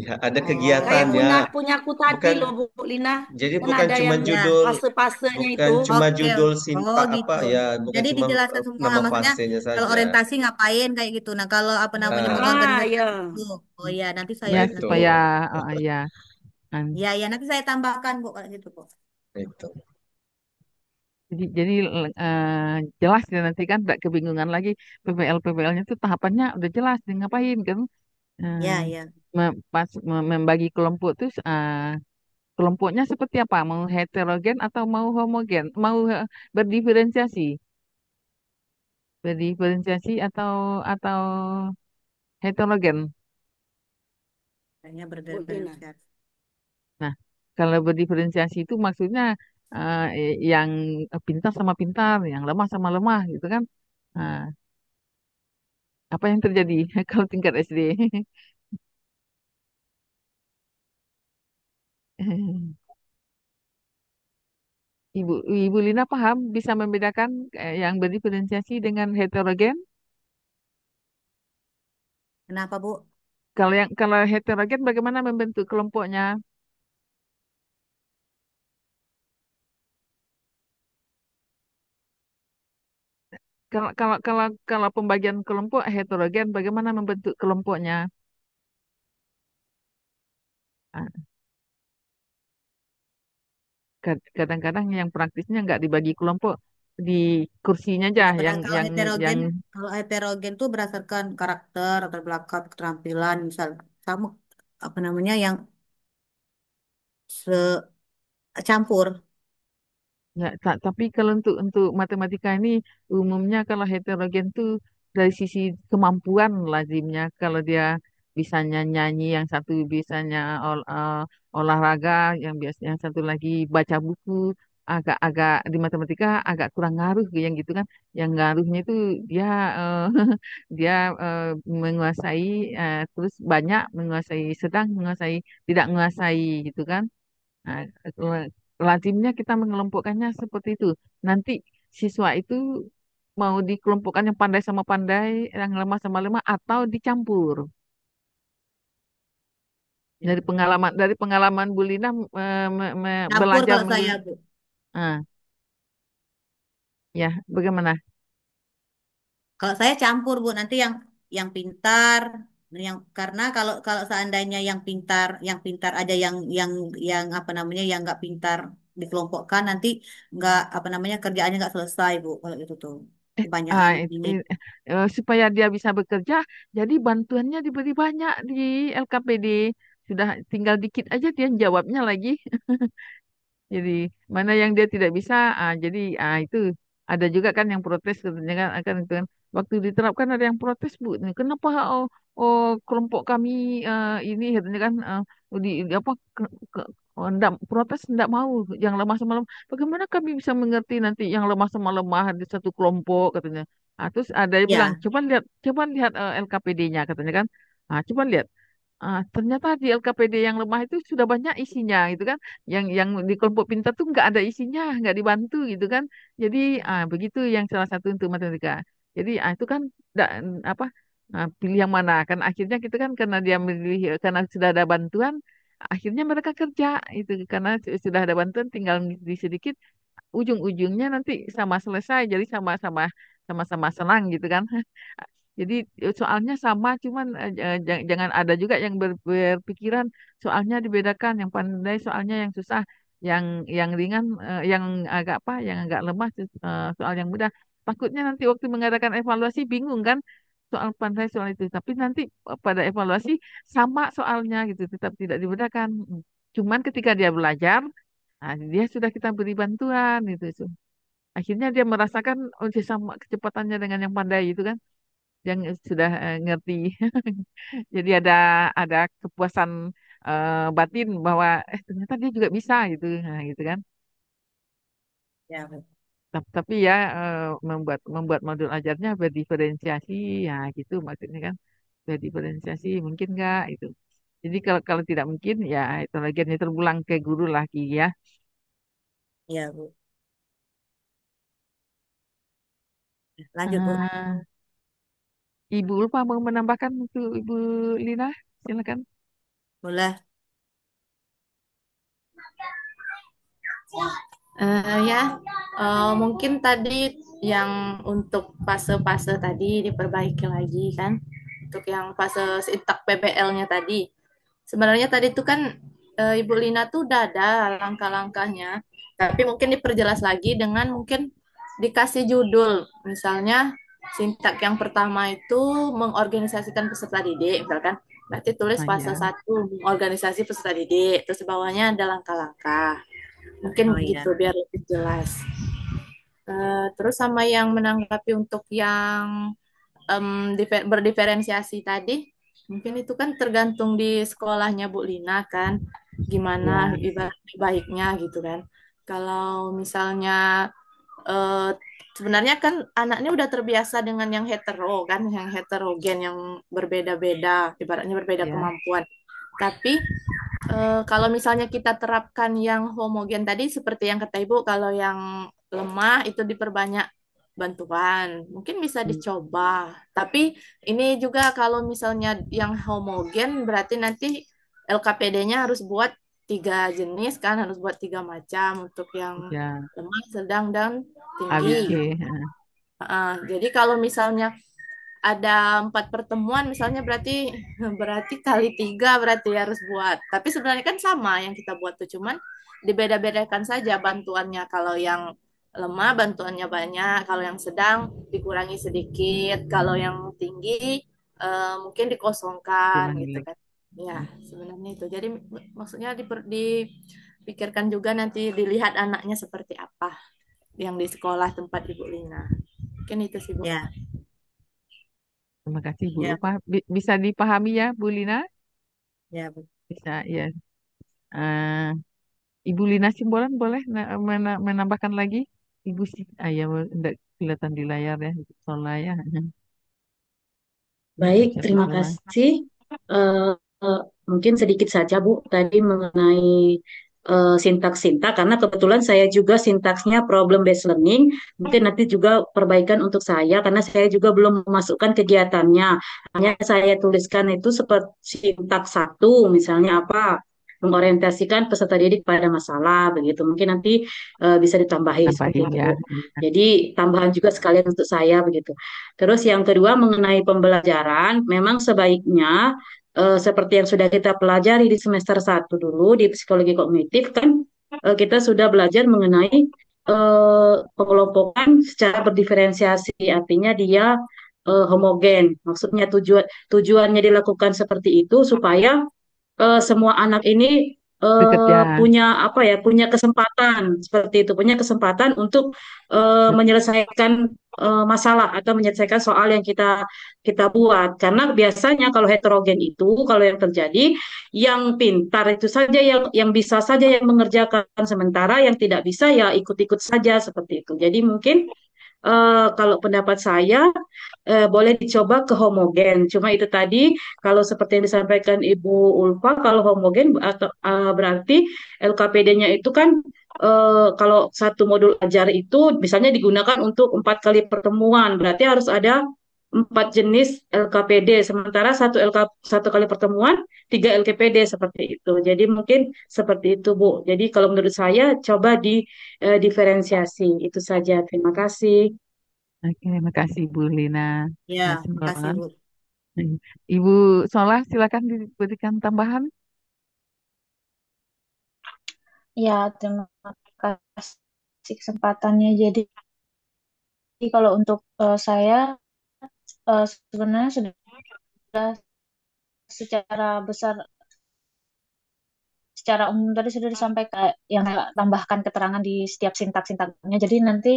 Ya, ada Oh, Kayak kegiatannya. punyaku tadi Bukan, loh Bu Lina. jadi Kan bukan ada cuma yang ya. judul, fase-fasenya itu. bukan cuma Oke. judul Oh, sintak apa gitu. ya, bukan Jadi cuma dijelaskan semua, nama maksudnya fasenya kalau saja. orientasi ngapain kayak gitu. Nah, kalau apa namanya Nah, Ah, mengorganisasikan ya. itu. Oh ya, nanti saya nah Ya itu, nanti supaya ya. ya ya nanti saya tambahkan kok kalau gitu kok. itu. Jadi jelas ya nanti kan tidak kebingungan lagi PPL-PPL-nya itu tahapannya udah jelas dia ngapain kan. Eh, Ya ya. Pas membagi kelompok itu kelompoknya seperti apa? Mau heterogen atau mau homogen? Mau berdiferensiasi? Berdiferensiasi atau heterogen? Kayaknya Bu Lina. berdiferensiasi. Nah, Kalau berdiferensiasi itu maksudnya yang pintar sama pintar, yang lemah sama lemah gitu kan. Nah, apa yang terjadi kalau tingkat SD? Ibu Ibu Lina paham bisa membedakan yang berdiferensiasi dengan heterogen? Kenapa, Bu? Kalau heterogen bagaimana membentuk kelompoknya? Kalau pembagian kelompok heterogen bagaimana membentuk kelompoknya? Ah, kadang-kadang yang praktisnya nggak dibagi kelompok di kursinya aja Ya, benar. yang Kalau heterogen tuh berdasarkan karakter, latar belakang, keterampilan, misal kamu apa namanya yang secampur. ya, tapi kalau untuk matematika ini umumnya kalau heterogen tuh dari sisi kemampuan lazimnya kalau dia bisanya nyanyi, yang satu bisanya olahraga, yang biasa yang satu lagi baca buku, agak-agak di matematika agak kurang ngaruh yang gitu kan. Yang ngaruhnya itu dia eh, dia eh, menguasai terus banyak menguasai sedang menguasai tidak menguasai gitu kan. Nah, lazimnya kita mengelompokkannya seperti itu. Nanti siswa itu mau dikelompokkan yang pandai sama pandai, yang lemah sama lemah, atau dicampur. Ya, betul. Dari pengalaman Bu Lina Campur belajar kalau saya, Bu. ah, ya bagaimana? Kalau saya campur, Bu. Nanti yang pintar, yang karena kalau kalau seandainya yang pintar ada yang apa namanya yang nggak pintar dikelompokkan nanti nggak apa namanya kerjaannya nggak selesai, Bu. Kalau itu tuh kebanyakan ini. Supaya dia bisa bekerja, jadi bantuannya diberi banyak di LKPD. Sudah tinggal dikit aja dia jawabnya lagi. Jadi mana yang dia tidak bisa, jadi itu ada juga kan yang protes katanya kan akan itu kan waktu diterapkan ada yang protes Bu, nih, kenapa kelompok kami ini katanya kan apa enggak protes enggak mau yang lemah sama lemah. Bagaimana kami bisa mengerti nanti yang lemah sama lemah di satu kelompok katanya. Terus ada yang bilang Ya, coba lihat LKPD-nya katanya kan. Coba lihat. Ternyata di LKPD yang lemah itu sudah banyak isinya gitu kan. Yang di kelompok pintar tuh nggak ada isinya, nggak dibantu gitu kan. Jadi begitu yang salah satu untuk matematika. Jadi itu kan da- apa pilih yang mana kan akhirnya kita kan karena dia memilih karena sudah ada bantuan akhirnya mereka kerja itu karena sudah ada bantuan tinggal di sedikit ujung-ujungnya nanti sama selesai jadi sama-sama senang gitu kan. Jadi soalnya sama, cuman jangan ada juga yang berpikiran soalnya dibedakan, yang pandai soalnya yang susah, yang ringan, yang agak apa, yang agak lemah, soal yang mudah. Takutnya nanti waktu mengadakan evaluasi bingung kan soal pandai soal itu. Tapi nanti pada evaluasi sama soalnya gitu, tetap tidak dibedakan. Cuman ketika dia belajar, dia sudah kita beri bantuan gitu. Akhirnya dia merasakan oh dia sama kecepatannya dengan yang pandai itu kan yang sudah ngerti. Jadi ada kepuasan batin bahwa ternyata dia juga bisa gitu. Nah, gitu kan. ya, Bu. Tapi ya membuat membuat modul ajarnya berdiferensiasi ya gitu maksudnya kan. Berdiferensiasi mungkin nggak itu. Jadi kalau kalau tidak mungkin ya itu lagi terulang ke guru lagi ya. Ya, Bu. Lanjut, Bu. Eh, Ibu lupa mau menambahkan untuk Ibu Lina, silakan. Boleh. Ya, mungkin tadi yang untuk fase-fase tadi diperbaiki lagi kan, untuk yang fase sintak PBL-nya tadi. Sebenarnya tadi itu kan Ibu Lina tuh udah ada langkah-langkahnya, tapi mungkin diperjelas lagi dengan mungkin dikasih judul, misalnya sintak yang pertama itu mengorganisasikan peserta didik, misalkan. Berarti tulis fase Ya. satu mengorganisasi peserta didik, terus di bawahnya ada langkah-langkah. Mungkin Oh iya. begitu biar lebih jelas. Terus sama yang menanggapi untuk yang berdiferensiasi tadi, mungkin itu kan tergantung di sekolahnya Bu Lina kan. gimana Ya, ibarat baiknya gitu kan. Kalau misalnya eh, sebenarnya kan anaknya udah terbiasa dengan yang hetero kan, yang heterogen, yang berbeda-beda, ibaratnya berbeda ya, kemampuan. Tapi kalau misalnya kita terapkan yang homogen tadi, seperti yang kata Ibu, kalau yang lemah itu diperbanyak bantuan, mungkin bisa hmm, dicoba. Tapi ini juga kalau misalnya yang homogen, berarti nanti LKPD-nya harus buat 3 jenis kan, harus buat 3 macam untuk yang ya, lemah, sedang, dan ABG. tinggi. Jadi kalau misalnya ada 4 pertemuan misalnya berarti berarti kali 3 berarti harus buat. Tapi sebenarnya kan sama yang kita buat tuh cuman dibeda-bedakan saja bantuannya. Kalau yang lemah bantuannya banyak, kalau yang sedang dikurangi sedikit, kalau yang tinggi mungkin dikosongkan Kurangi gitu lagi. kan. Ya, sebenarnya itu. Jadi maksudnya dipikirkan juga nanti dilihat anaknya seperti apa yang di sekolah tempat Ibu Lina. Mungkin itu sih, Bu. Ya, Terima kasih Bu ya, Ulfa. Bisa dipahami ya Bu Lina? ya, Bu. Bisa ya. Eh, Ibu Lina Simbolan boleh menambahkan lagi? Ibu sih, ya enggak kelihatan di layar ya, soalnya ya. Baik, Bisa terima bersoal. kasih. Eh, eh, Mungkin sedikit saja, Bu, tadi mengenai sintaks-sintak, karena kebetulan saya juga sintaksnya problem based learning. Mungkin nanti juga perbaikan untuk saya, karena saya juga belum memasukkan kegiatannya. Hanya saya tuliskan itu seperti sintaks satu, misalnya apa? Mengorientasikan peserta didik pada masalah, begitu. Mungkin nanti bisa ditambahi seperti Tambahin itu, ya. Bu. Jadi tambahan juga sekalian untuk saya, begitu. Terus yang kedua mengenai pembelajaran, memang sebaiknya seperti yang sudah kita pelajari di semester 1 dulu di psikologi kognitif kan kita sudah belajar mengenai pengelompokan secara berdiferensiasi, artinya dia homogen. Maksudnya tujuannya dilakukan seperti itu supaya semua anak ini Bekerja. punya apa ya, punya kesempatan seperti itu, punya kesempatan untuk menyelesaikan masalah atau menyelesaikan soal yang kita kita buat. Karena biasanya kalau heterogen itu, kalau yang terjadi, yang pintar itu saja yang bisa saja yang mengerjakan, sementara yang tidak bisa ya ikut-ikut saja seperti itu. Jadi mungkin kalau pendapat saya boleh dicoba ke homogen. Cuma itu tadi kalau seperti yang disampaikan Ibu Ulfa, kalau homogen atau berarti LKPD-nya itu kan kalau satu modul ajar itu misalnya digunakan untuk 4 kali pertemuan, berarti harus ada 4 jenis LKPD. Sementara satu kali pertemuan 3 LKPD seperti itu. Jadi mungkin seperti itu, Bu. Jadi kalau menurut saya coba di diferensiasi. Itu saja. Terima kasih. Oke, terima kasih Bu Lina Ya, makasih, Simbolan. Bu. Ibu Solah, silakan diberikan tambahan. Ya, terima kasih kesempatannya. Jadi kalau untuk saya sebenarnya sudah secara besar, secara umum tadi sudah disampaikan yang saya tambahkan keterangan di setiap sintak-sintaknya. Jadi nanti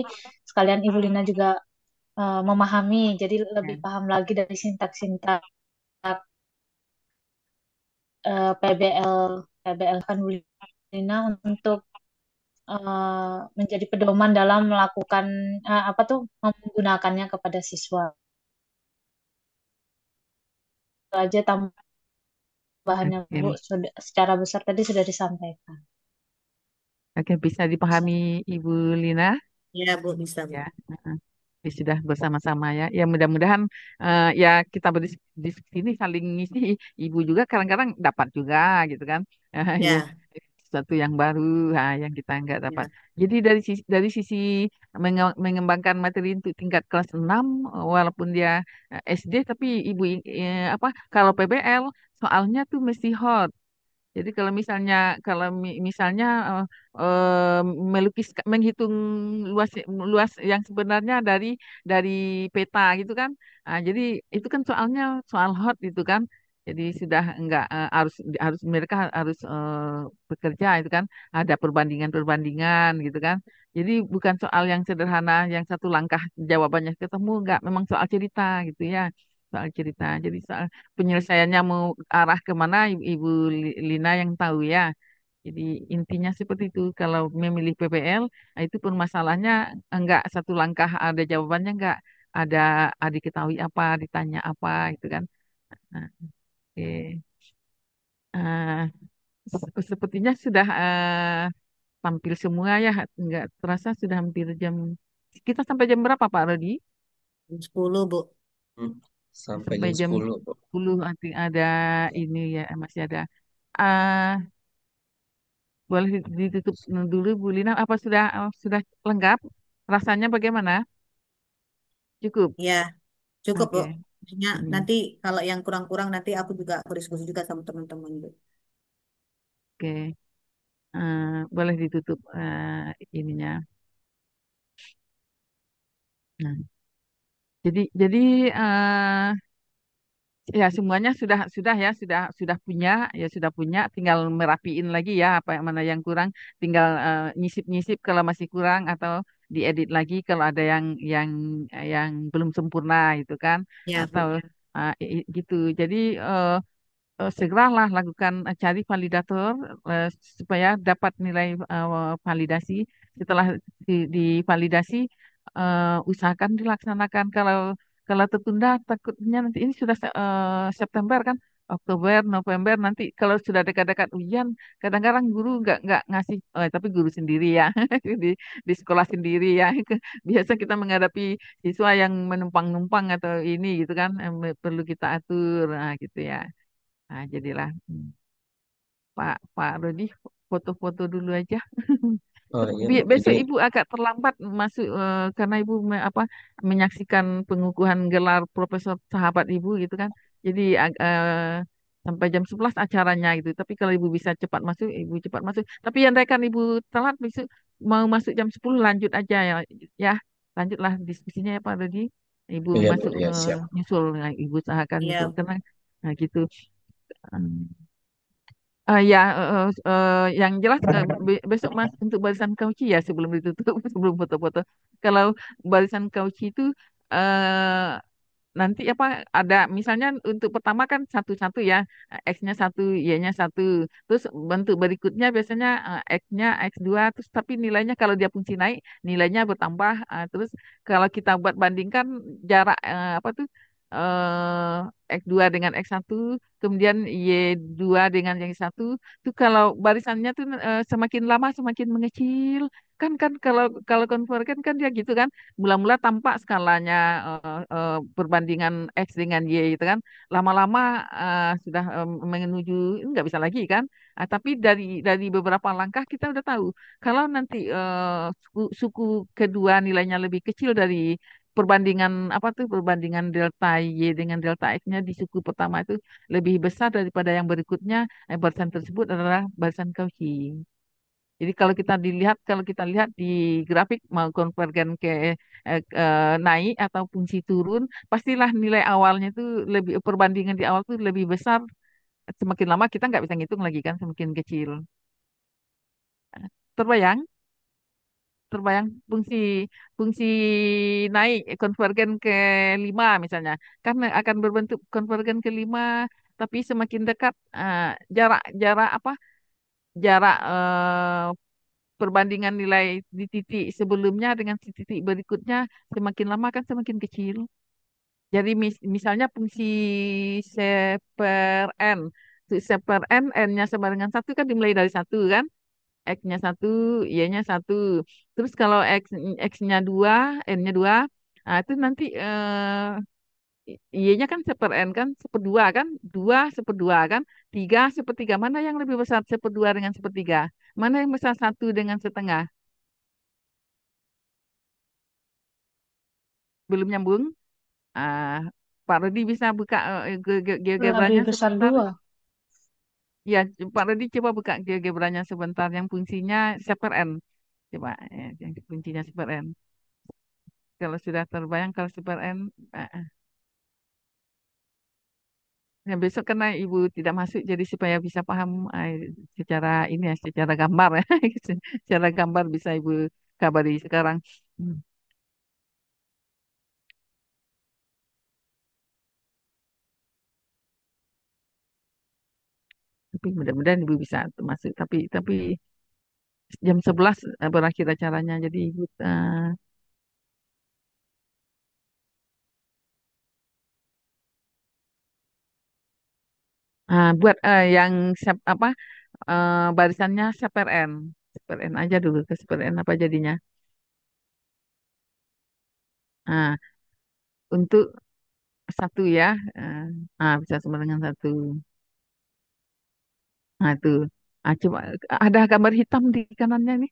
sekalian Ibu Lina juga memahami, jadi lebih Ya. paham lagi dari sintak-sintak PBL PBL kan Bu Lina untuk menjadi pedoman dalam melakukan apa tuh menggunakannya kepada siswa. Itu aja tambahannya Bu, Oke, secara besar tadi sudah disampaikan. oke, bisa dipahami Ibu Lina Ya, Bu, bisa, Bu. ya. Heeh. Ya, sudah bersama-sama ya. Ya mudah-mudahan ya kita berdiskusi ini saling ngisi. Ibu juga kadang-kadang dapat juga gitu kan. Ya, Ya, sesuatu yang baru yang kita nggak dapat. ya, Jadi dari sisi mengembangkan materi untuk tingkat kelas 6 walaupun dia SD tapi ibu apa kalau PBL soalnya tuh mesti hot. Jadi kalau misalnya eh, melukis menghitung luas luas yang sebenarnya dari peta gitu kan. Jadi itu kan soalnya soal hot itu kan. Jadi sudah enggak harus harus mereka harus bekerja itu kan ada perbandingan-perbandingan gitu kan. Jadi bukan soal yang sederhana yang satu langkah jawabannya ketemu enggak memang soal cerita gitu ya. Soal cerita. Jadi soal penyelesaiannya mau arah kemana Ibu Lina yang tahu ya. Jadi intinya seperti itu. Kalau memilih PBL, itu pun masalahnya enggak satu langkah ada jawabannya, enggak ada diketahui apa, ditanya apa, itu kan. Nah, oke. Ah, sepertinya sudah tampil semua ya, enggak terasa sudah hampir jam. Kita sampai jam berapa Pak Rodi? Jam 10, Bu. Hmm, sampai Sampai jam jam 10 Bu. 10 nanti ada ini ya, masih ada. Ah, boleh ditutup dulu Bu Lina. Apa sudah lengkap? Rasanya bagaimana? Cukup. Ya, cukup, Bu. Oke. Maksudnya Hmm, nanti kalau yang kurang-kurang nanti aku juga berdiskusi juga sama teman-teman, Bu. oke. Boleh ditutup ininya. Nah, jadi ya semuanya sudah ya sudah punya ya sudah punya, tinggal merapiin lagi ya apa yang mana yang kurang, tinggal nyisip-nyisip kalau masih kurang atau diedit lagi kalau ada yang belum sempurna itu kan, Ya, atau Bu. gitu. Jadi segeralah lakukan cari validator eh, supaya dapat nilai validasi. Setelah divalidasi, usahakan dilaksanakan. Kalau tertunda, takutnya nanti ini sudah September kan, Oktober, November nanti kalau sudah dekat-dekat ujian, kadang-kadang guru nggak ngasih, tapi guru sendiri ya di di sekolah sendiri ya. Biasa kita menghadapi siswa yang menumpang-numpang atau ini gitu kan, perlu kita atur, nah, gitu ya. Nah, jadilah Pak Pak Rodi foto-foto dulu aja. Oh iya Bu, Besok ini Ibu agak terlambat masuk karena Ibu menyaksikan pengukuhan gelar Profesor Sahabat Ibu gitu kan. Jadi sampai jam 11 acaranya gitu. Tapi kalau Ibu bisa cepat masuk, Ibu cepat masuk. Tapi yang rekan Ibu telat besok mau masuk jam 10 lanjut aja ya. Ya, lanjutlah diskusinya ya Pak Rodi. Ibu iya Bu, masuk ya siap. nyusul, nah, Ibu usahakan nyusul Iya, karena Bu. nah gitu. Ya, yang jelas besok Mas untuk barisan kauci ya sebelum ditutup sebelum foto-foto. Kalau barisan kauci itu eh, nanti apa ada misalnya untuk pertama kan satu-satu ya, X-nya satu, Y-nya satu. Terus bentuk berikutnya biasanya X-nya X2 terus tapi nilainya kalau dia fungsi naik nilainya bertambah. Terus kalau kita buat bandingkan jarak apa tuh X2 dengan X1 kemudian Y2 dengan yang satu tuh kalau barisannya tuh semakin lama semakin mengecil. Kan kalau kalau konvergen kan dia gitu kan, mula-mula tampak skalanya perbandingan X dengan Y itu kan, lama-lama sudah menuju nggak bisa lagi kan. Tapi dari beberapa langkah kita udah tahu kalau nanti suku kedua nilainya lebih kecil dari perbandingan apa tuh perbandingan delta Y dengan delta X-nya di suku pertama itu lebih besar daripada yang berikutnya, barisan tersebut adalah barisan Cauchy. Jadi kalau kita lihat di grafik mau konvergen ke naik atau fungsi turun, pastilah nilai awalnya itu lebih perbandingan di awal tuh lebih besar. Semakin lama kita nggak bisa ngitung lagi kan, semakin kecil. Terbayang? Terbayang fungsi naik konvergen ke 5 misalnya. Karena akan berbentuk konvergen ke 5, tapi semakin dekat jarak jarak apa? Jarak perbandingan nilai di titik sebelumnya dengan titik berikutnya semakin lama kan semakin kecil. Jadi misalnya fungsi C per N. C per N, N-nya sama dengan satu kan dimulai dari satu kan. X-nya satu, Y-nya satu. Terus kalau X-nya dua, N-nya dua, nah itu nanti Y-nya kan seper N kan, seperdua kan, dua seperdua kan, tiga sepertiga. Mana yang lebih besar seperdua dengan sepertiga? Mana yang besar satu dengan setengah? Belum nyambung? Ah, Pak Rudi bisa buka Lebih GeoGebranya besar sebentar? dua. Ya, Pak Rudi coba buka GeoGebranya sebentar yang fungsinya seper N. Coba, yang fungsinya seper N. Kalau sudah terbayang kalau seper N, ya besok karena Ibu tidak masuk, jadi supaya bisa paham secara ini ya, secara gambar ya, secara gambar bisa Ibu kabari sekarang. Hmm. Tapi mudah-mudahan ibu bisa masuk. Tapi jam 11 berakhir acaranya. Jadi ibu buat yang apa barisannya CPRN. CPRN aja dulu ke CPRN apa jadinya. Nah, untuk satu ya. eh, bisa sama dengan satu. Nah, itu. Coba ada gambar hitam di kanannya nih.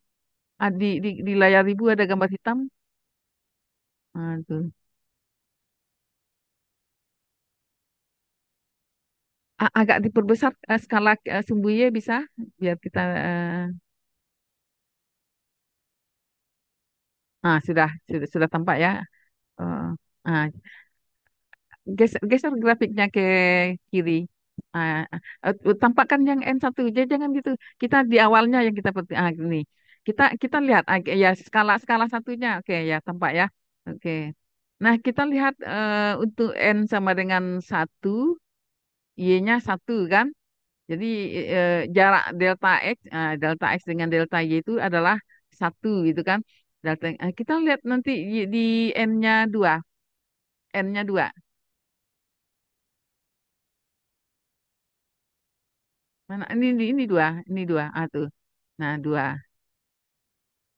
Di layar ibu ada gambar hitam. Nah, itu. Agak diperbesar skala sumbunya bisa biar kita sudah tampak ya. Eh, ah, geser grafiknya ke kiri. Tampakkan yang N1, jangan gitu. Kita di awalnya yang kita gini. Kita lihat ya skala satunya. Oke ya tampak ya. Oke. Nah, kita lihat untuk N sama dengan satu, Y-nya satu kan? Jadi jarak delta X dengan delta Y itu adalah satu gitu kan? Kita lihat nanti di N-nya dua, N-nya dua. Mana ini dua, tuh. Nah, dua.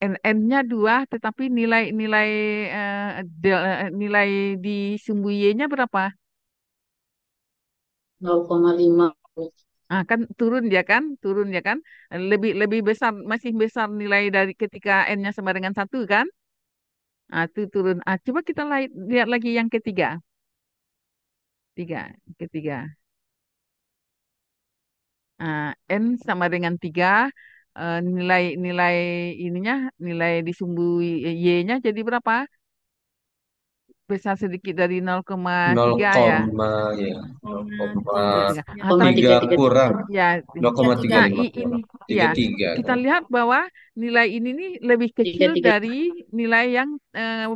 N-nya dua, tetapi nilai nilai di sumbu Y-nya berapa? 0,5. Kan turun dia kan, lebih lebih besar, masih besar nilai dari ketika N-nya sama dengan satu kan? Itu turun. Coba kita lihat lagi yang ketiga. Ketiga. N sama dengan 3, nilai ininya, nilai di sumbu Y-nya jadi berapa? Besar sedikit dari nol 0,3 ya. koma ya nol Koma koma tiga 0,3. Koma Tapi tiga tiga tiga. kurang ya, nol tiga koma tiga tiga. lima ini kurang ya, tiga tiga kita kan. lihat bahwa nilai ini nih lebih Tiga kecil tiga. dari nilai yang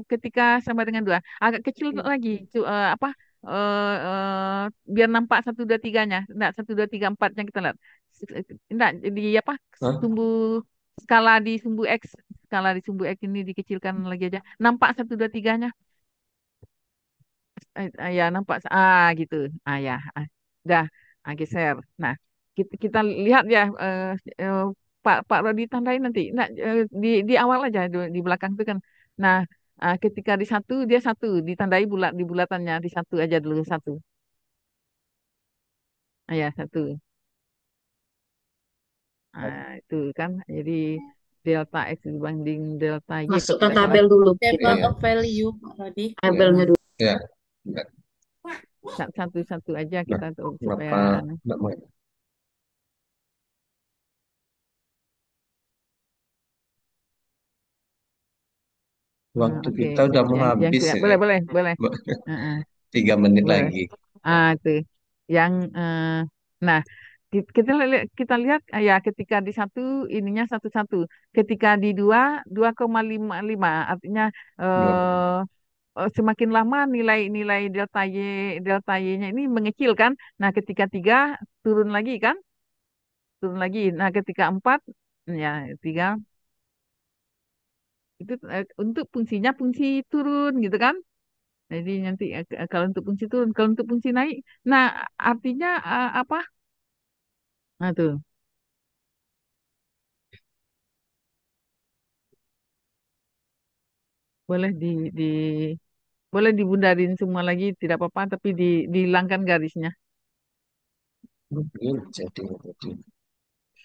ketika sama dengan 2. Agak kecil lagi, apa biar nampak satu dua tiganya, enggak satu dua tiga empatnya kita lihat. Enggak di apa Hah? sumbu skala di sumbu X, ini dikecilkan lagi aja. Nampak satu dua tiganya. Ya nampak gitu. Ya, dah geser. Nah, kita lihat ya, eh, Pak Rodi tandain nanti. Nah, di awal aja di belakang itu kan. Nah, ketika di satu dia satu, ditandai bulat di bulatannya, di satu aja dulu satu. Ya satu. Itu kan. Jadi delta X dibanding delta Y Masukkan kira-kira. tabel dulu gitu. Table Iya, of value, Pak Rodi. iya, Tabelnya dulu. iya. Nggak, Satu-satu aja nah, kita tuh supaya kenapa nggak mau? Waktu oke. kita udah mau Yang habis sudah ini. boleh boleh boleh. Heeh. 3 menit Boleh. lagi. Tuh. Yang nah kita lihat ya ketika di satu ininya satu-satu. Ketika di dua 2,55 artinya Dua. eh semakin lama nilai-nilai delta Y-nya ini mengecil kan. Nah, ketika tiga turun lagi kan? Turun lagi. Nah, ketika empat ya tiga itu untuk fungsinya fungsi turun gitu kan. Jadi nanti kalau untuk fungsi turun, kalau untuk fungsi naik, nah artinya apa? Nah tuh, boleh di boleh dibundarin semua lagi, tidak apa-apa, tapi dihilangkan garisnya. Ini jadi.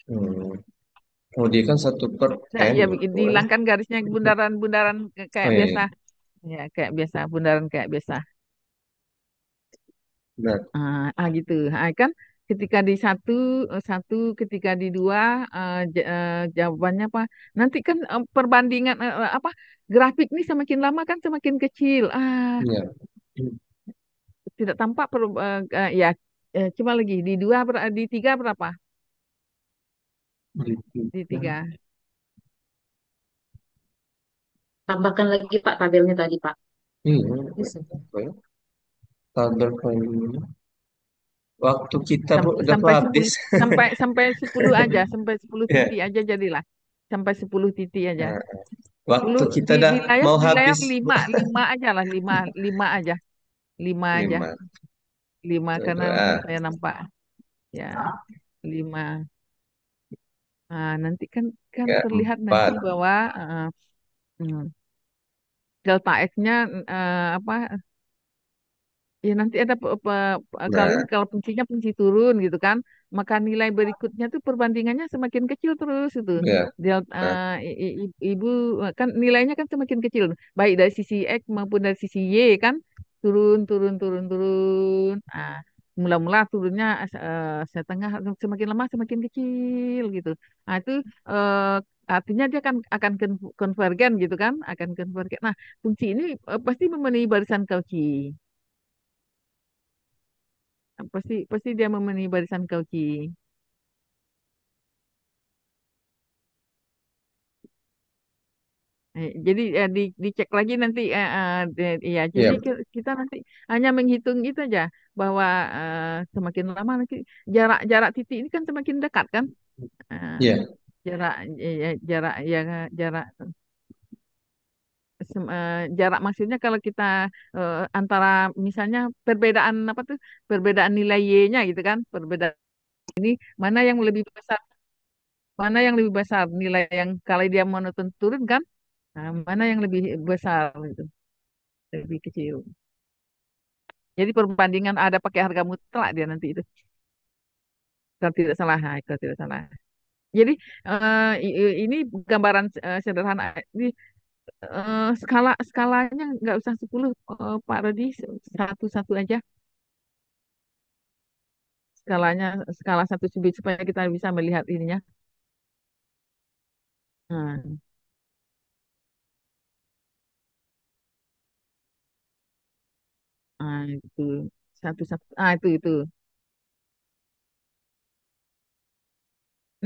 Hmm. Oh, dia kan 1/n Nah, ya gitu ya. dihilangkan garisnya bundaran-bundaran Oh kayak iya, biasa, iya. ya kayak biasa, bundaran kayak biasa. Nah, Gitu. Kan ketika di satu, ketika di dua jawabannya apa? Nanti kan perbandingan apa grafik ini semakin lama kan semakin kecil. iya. Tidak tampak ya coba lagi di di tiga berapa? Di tiga. Tambahkan lagi Pak tabelnya tadi Pak. Iya, apa ya? Tabel value. Waktu kita Bu udah Sampai habis. 10 sampai 10 aja, sampai 10 Ya. titik aja jadilah. Sampai 10 titik aja. Nah, 10 waktu kita udah dilayar mau dilayar habis Bu. 5 5 aja lah, 5 5 aja. 5 aja. 5. 5 Tuh, karena tuh. Ah, saya nampak ya 5. Nah, nanti kan kan ya, terlihat nanti 4. bahwa hmm, delta X-nya apa. Ya nanti ada kalau Nah, ini kalau fungsinya fungsi turun gitu kan, maka nilai berikutnya tuh perbandingannya semakin kecil terus itu. ya. Delta Nah, ibu kan nilainya kan semakin kecil, baik dari sisi X maupun dari sisi Y kan turun turun turun turun. Ah, mula-mula turunnya setengah, semakin lama semakin kecil gitu. Nah itu eh, artinya dia akan konvergen gitu kan, akan konvergen. Nah fungsi ini pasti memenuhi barisan Cauchy. Pasti pasti dia memenuhi barisan Cauchy. Jadi dicek lagi nanti ya jadi ya, kita nanti hanya menghitung itu aja bahwa semakin lama nanti jarak-jarak titik ini kan semakin dekat kan. Eh, ya, jarak jarak ya jarak jarak maksudnya kalau kita antara misalnya perbedaan apa tuh, perbedaan nilai Y-nya gitu kan, perbedaan ini mana yang lebih besar, mana yang lebih besar nilai yang kalau dia monoton turun kan. Nah, mana yang lebih besar itu, lebih kecil. Jadi perbandingan ada pakai harga mutlak dia nanti itu. Kalau tidak salah, nah, kalau tidak salah. Jadi ini gambaran sederhana. Ini skalanya nggak usah 10 Pak Rodi, satu-satu aja. Skalanya skala satu sudut supaya kita bisa melihat ininya. Nah, itu satu-satu. Itu.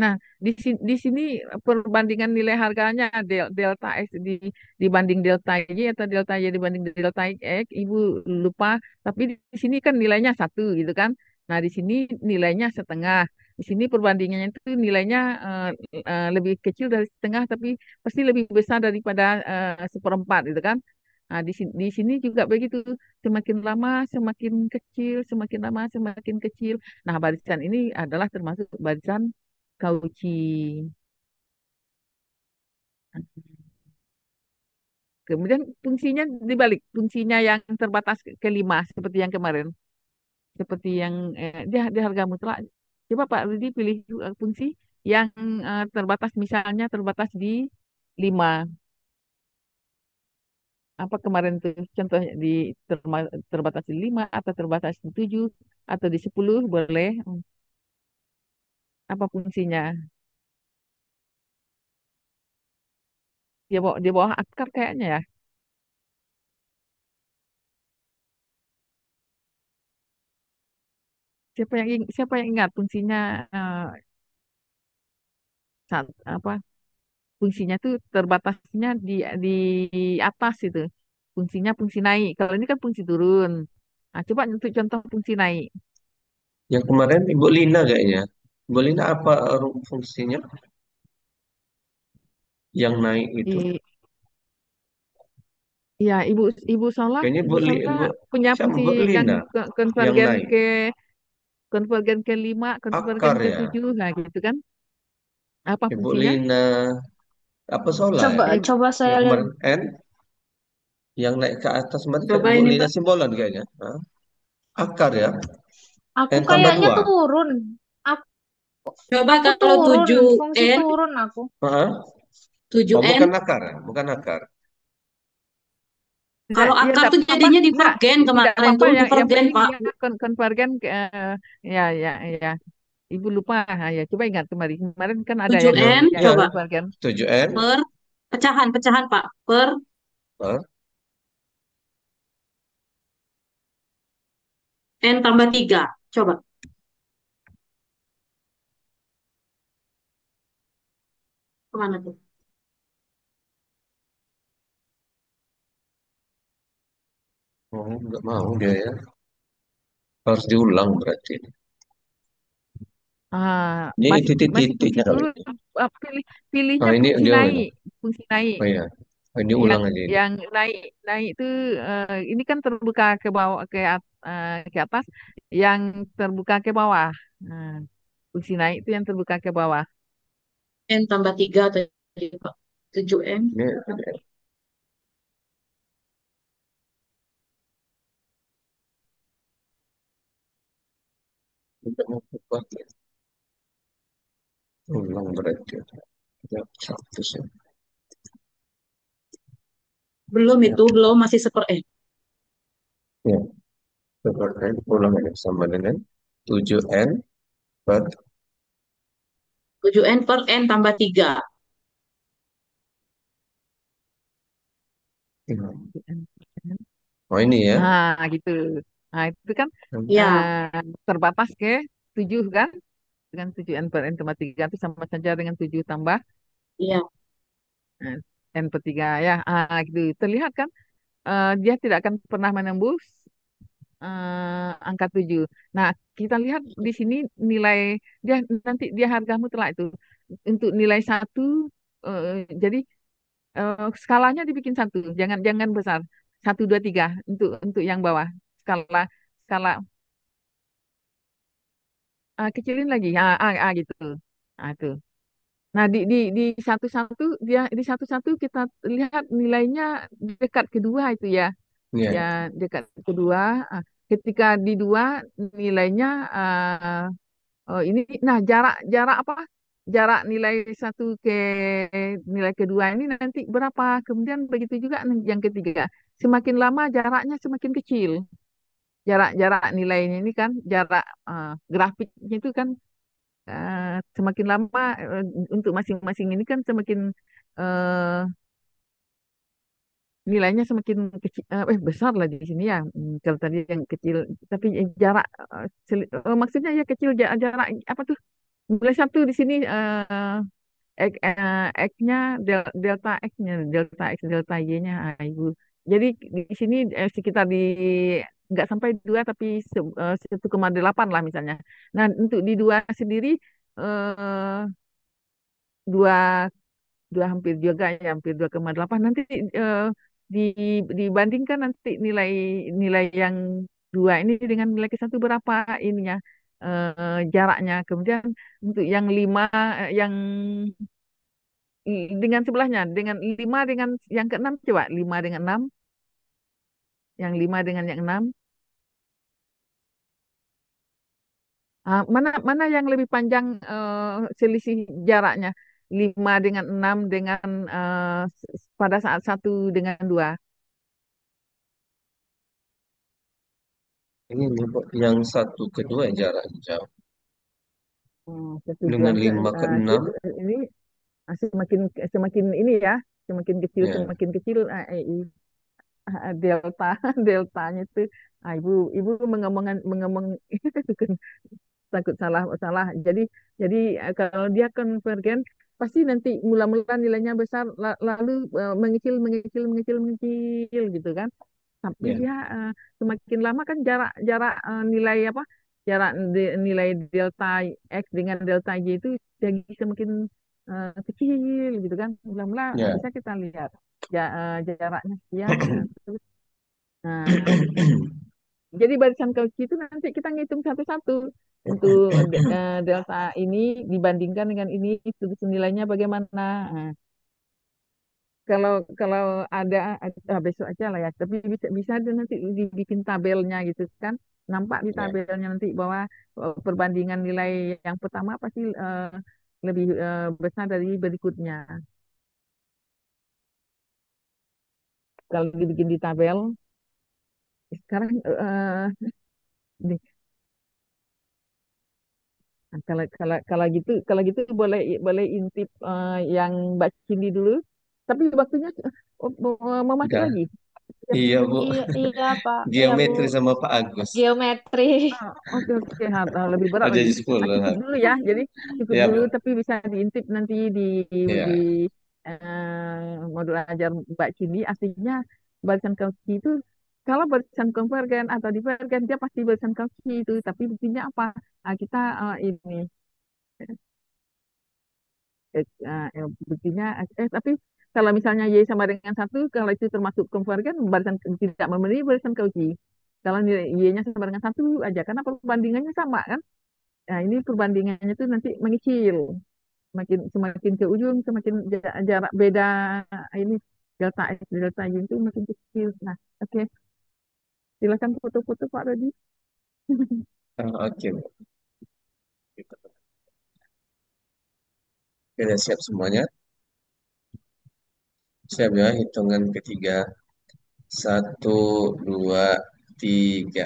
Nah, di sini perbandingan nilai harganya delta X dibanding delta Y atau delta Y dibanding delta X, Ibu lupa. Tapi di sini kan nilainya satu gitu kan. Nah, di sini nilainya setengah. Di sini perbandingannya itu nilainya lebih kecil dari setengah, tapi pasti lebih besar daripada seperempat gitu kan. Nah, di sini juga begitu. Semakin lama semakin kecil, semakin lama semakin kecil. Nah, barisan ini adalah termasuk barisan Cauchy. Kemudian fungsinya dibalik, fungsinya yang terbatas kelima seperti yang kemarin, seperti yang dia harga mutlak. Coba Pak Rudi pilih fungsi yang terbatas, misalnya terbatas di 5. Apa kemarin tuh contohnya terbatas di 5 atau terbatas di 7 atau di 10 boleh. Apa fungsinya? Dia bawah akar kayaknya ya. Siapa yang ingat fungsinya apa fungsinya tuh terbatasnya di atas itu. Fungsinya fungsi naik. Kalau ini kan fungsi turun. Nah, coba untuk contoh fungsi naik. yang kemarin Ibu Lina kayaknya. Ibu Lina apa fungsinya yang naik itu? I, ya, Ibu Solah, Kayaknya Ibu Solah punya siapa fungsi Bu yang Lina yang konvergen naik. konvergen ke 5, konvergen Akar ke ya. 7, nah gitu kan. Apa Ibu fungsinya? Lina apa Sola ya? Coba Ibu, coba Yang saya kemarin N yang naik ke atas kemarin kayak Coba Bu ini Lina Pak. Simbolan kayaknya. Hah? Akar ya. aku N tambah kayaknya 2. turun. Aku, Coba aku kalau turun, fungsi 7N, turun aku. Heeh. Oh, 7N, bukan akar ya? Bukan akar. tidak, kalau ya akar tidak tuh apa-apa, jadinya tidak, divergen tidak kemarin apa-apa tuh, yang divergen penting Pak. dia konvergen ke ya ya ya. Ibu lupa, ya coba ingat kemarin kemarin kan ada yang 7N, yang Ya, coba konvergen. 7N per pecahan-pecahan Pak, per per N tambah 3. Coba, kemana tuh? oh, nggak mau dia ya. Harus diulang berarti. Ini Masih fungsi titik-titiknya kali. dulu. Pilih Oh pilihnya ini fungsi dia ini. naik, fungsi naik. Oh iya. Oh, ini Yang ulang aja ini. naik naik itu ini kan terbuka ke bawah ke atas, yang terbuka ke bawah. Nah, fungsi naik itu yang terbuka ke bawah. N tambah 3 tadi Pak. 7N. Ini untuk membuat ulang berarti. Ya, satu sih. Belum Ya, itu, belum masih seper N. ya. Seperti ulang ini sama dengan 7N per 7N per N tambah 3. Oh ini ya. Nah, gitu. Nah, itu kan Ya, terbatas ke 7 kan? Dengan 7 N per N tambah 3 itu sama saja dengan 7 tambah iya. eh, N per 3 ya. Gitu. Terlihat kan dia tidak akan pernah menembus angka 7. Nah, kita lihat di sini nilai dia nanti dia harga mutlak itu. Untuk nilai satu jadi skalanya dibikin satu, jangan jangan besar. Satu, dua, tiga untuk yang bawah. Skala skala kecilin lagi. Gitu. Nah, itu. Nah, di satu-satu dia di satu-satu kita lihat nilainya dekat kedua itu ya. Ya. Ya, dekat kedua. Ketika di dua nilainya ini nah jarak jarak apa? Jarak nilai satu ke nilai kedua ini nanti berapa? Kemudian begitu juga yang ketiga. Semakin lama jaraknya semakin kecil. Jarak-jarak nilainya ini kan jarak grafiknya itu kan semakin lama untuk masing-masing ini kan semakin eh, nilainya semakin kecil, besar lah di sini ya. Kalau tadi yang kecil, tapi jarak maksudnya ya kecil jarak apa tuh? Nilai satu di sini X-nya delta X-nya delta X delta Y-nya ibu. Jadi di sini sekitar di nggak sampai dua tapi 1,8 lah misalnya. Nah untuk di dua sendiri eh, dua dua hampir juga ya hampir 2,8 nanti eh, di, dibandingkan nanti nilai nilai yang dua ini dengan nilai ke satu berapa ininya jaraknya. Kemudian untuk yang lima yang dengan sebelahnya dengan lima dengan yang keenam coba lima dengan enam yang lima dengan yang enam. Mana mana yang lebih panjang selisih jaraknya lima dengan enam dengan pada saat satu dengan dua. Ini yang satu kedua jaraknya jauh. Satu dua Dengan 5 ke 6 ini semakin semakin ini ya ya. semakin kecil delta deltanya itu ibu ibu mengomong takut salah salah jadi kalau dia konvergen pasti nanti mula-mula nilainya besar lalu mengecil mengecil mengecil mengecil gitu kan tapi Ya. dia semakin lama kan jarak jarak nilai apa jarak nilai delta X dengan delta Y itu jadi semakin kecil gitu kan mula-mula Ya. bisa kita lihat jaraknya sekian terus nah jadi barisan Cauchy itu nanti kita ngitung satu-satu untuk delta ini dibandingkan dengan ini terus nilainya bagaimana. Nah, kalau kalau ada besok aja lah ya. Tapi bisa bisa ada nanti dibikin tabelnya gitu kan. Nampak di Ya. tabelnya nanti bahwa perbandingan nilai yang pertama pasti lebih besar dari berikutnya. Kalau dibikin di tabel sekarang nih, nah, kalau gitu boleh boleh intip yang Mbak Cindy dulu. Tapi waktunya mau masuk Udah. lagi. Iya, Bu. Iya, iya Pak. Iya Bu. Geometri sama Pak Agus. Geometri. Oke, oke. Lebih berat Udah lagi. jam 10. Cukup dulu ya. Jadi cukup Ya, dulu, Bu. tapi bisa diintip nanti di Ya. modul ajar Mbak Cindy. Artinya barisan Cauchy itu kalau barisan konvergen atau divergen dia pasti barisan Cauchy itu. Tapi buktinya apa? Kita ini. Buktinya tapi kalau misalnya Y sama dengan satu, kalau itu termasuk konvergen, barisan tidak memenuhi barisan Cauchy. Kalau nilai Y-nya sama dengan satu aja, karena perbandingannya sama kan. Nah, ini perbandingannya itu nanti mengecil. Semakin ke ujung, semakin jarak beda ini delta X, delta Y itu makin kecil. Nah, oke. Silakan foto-foto Pak Rodi. Oke, Bu. Sudah siap semuanya? Siap ya, hitungan ketiga. Satu, dua, tiga.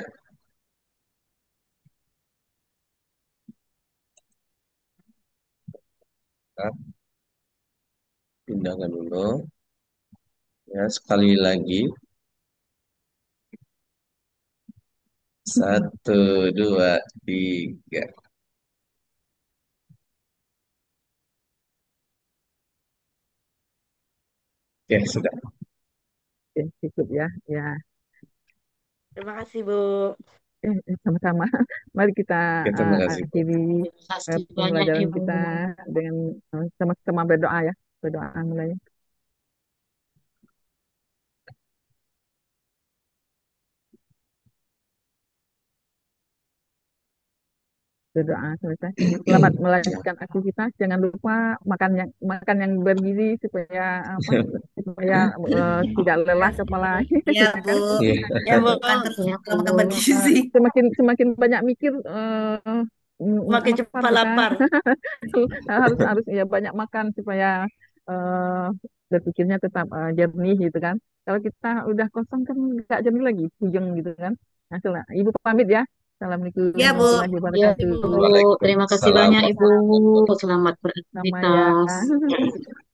Kita pindahkan dulu. Ya, sekali lagi. Satu, dua, tiga. Oke, sudah. Oke, cukup ya. Ya, Terima kasih, Bu. sama-sama. Mari kita Oke, terima kasih, Bu. akhiri Terima kasih banyak pembelajaran Ibu. kita dengan sama-sama berdoa ya. Berdoa mulai. Berdoa selesai. Selamat Ya. melanjutkan aktivitas. Jangan lupa makan yang bergizi supaya apa? Supaya tidak lelah kepala. Iya, Ya Bu. kan? Iya. Ya, Bu. Makan terus Ya, kalau makan Bu. bergizi. Semakin semakin banyak mikir Makin lapar cepat kita. lapar. harus harus ya banyak makan supaya eh, berpikirnya tetap jernih gitu kan. Kalau kita udah kosong kan nggak jernih lagi, puyeng gitu kan. Nah, Ibu pamit ya. Assalamualaikum Iya, Bu. warahmatullahi Ya, wabarakatuh. Bu. Terima kasih Waalaikumsalam banyak Ibu. warahmatullahi wabarakatuh. Selamat Sama ya. beraktivitas.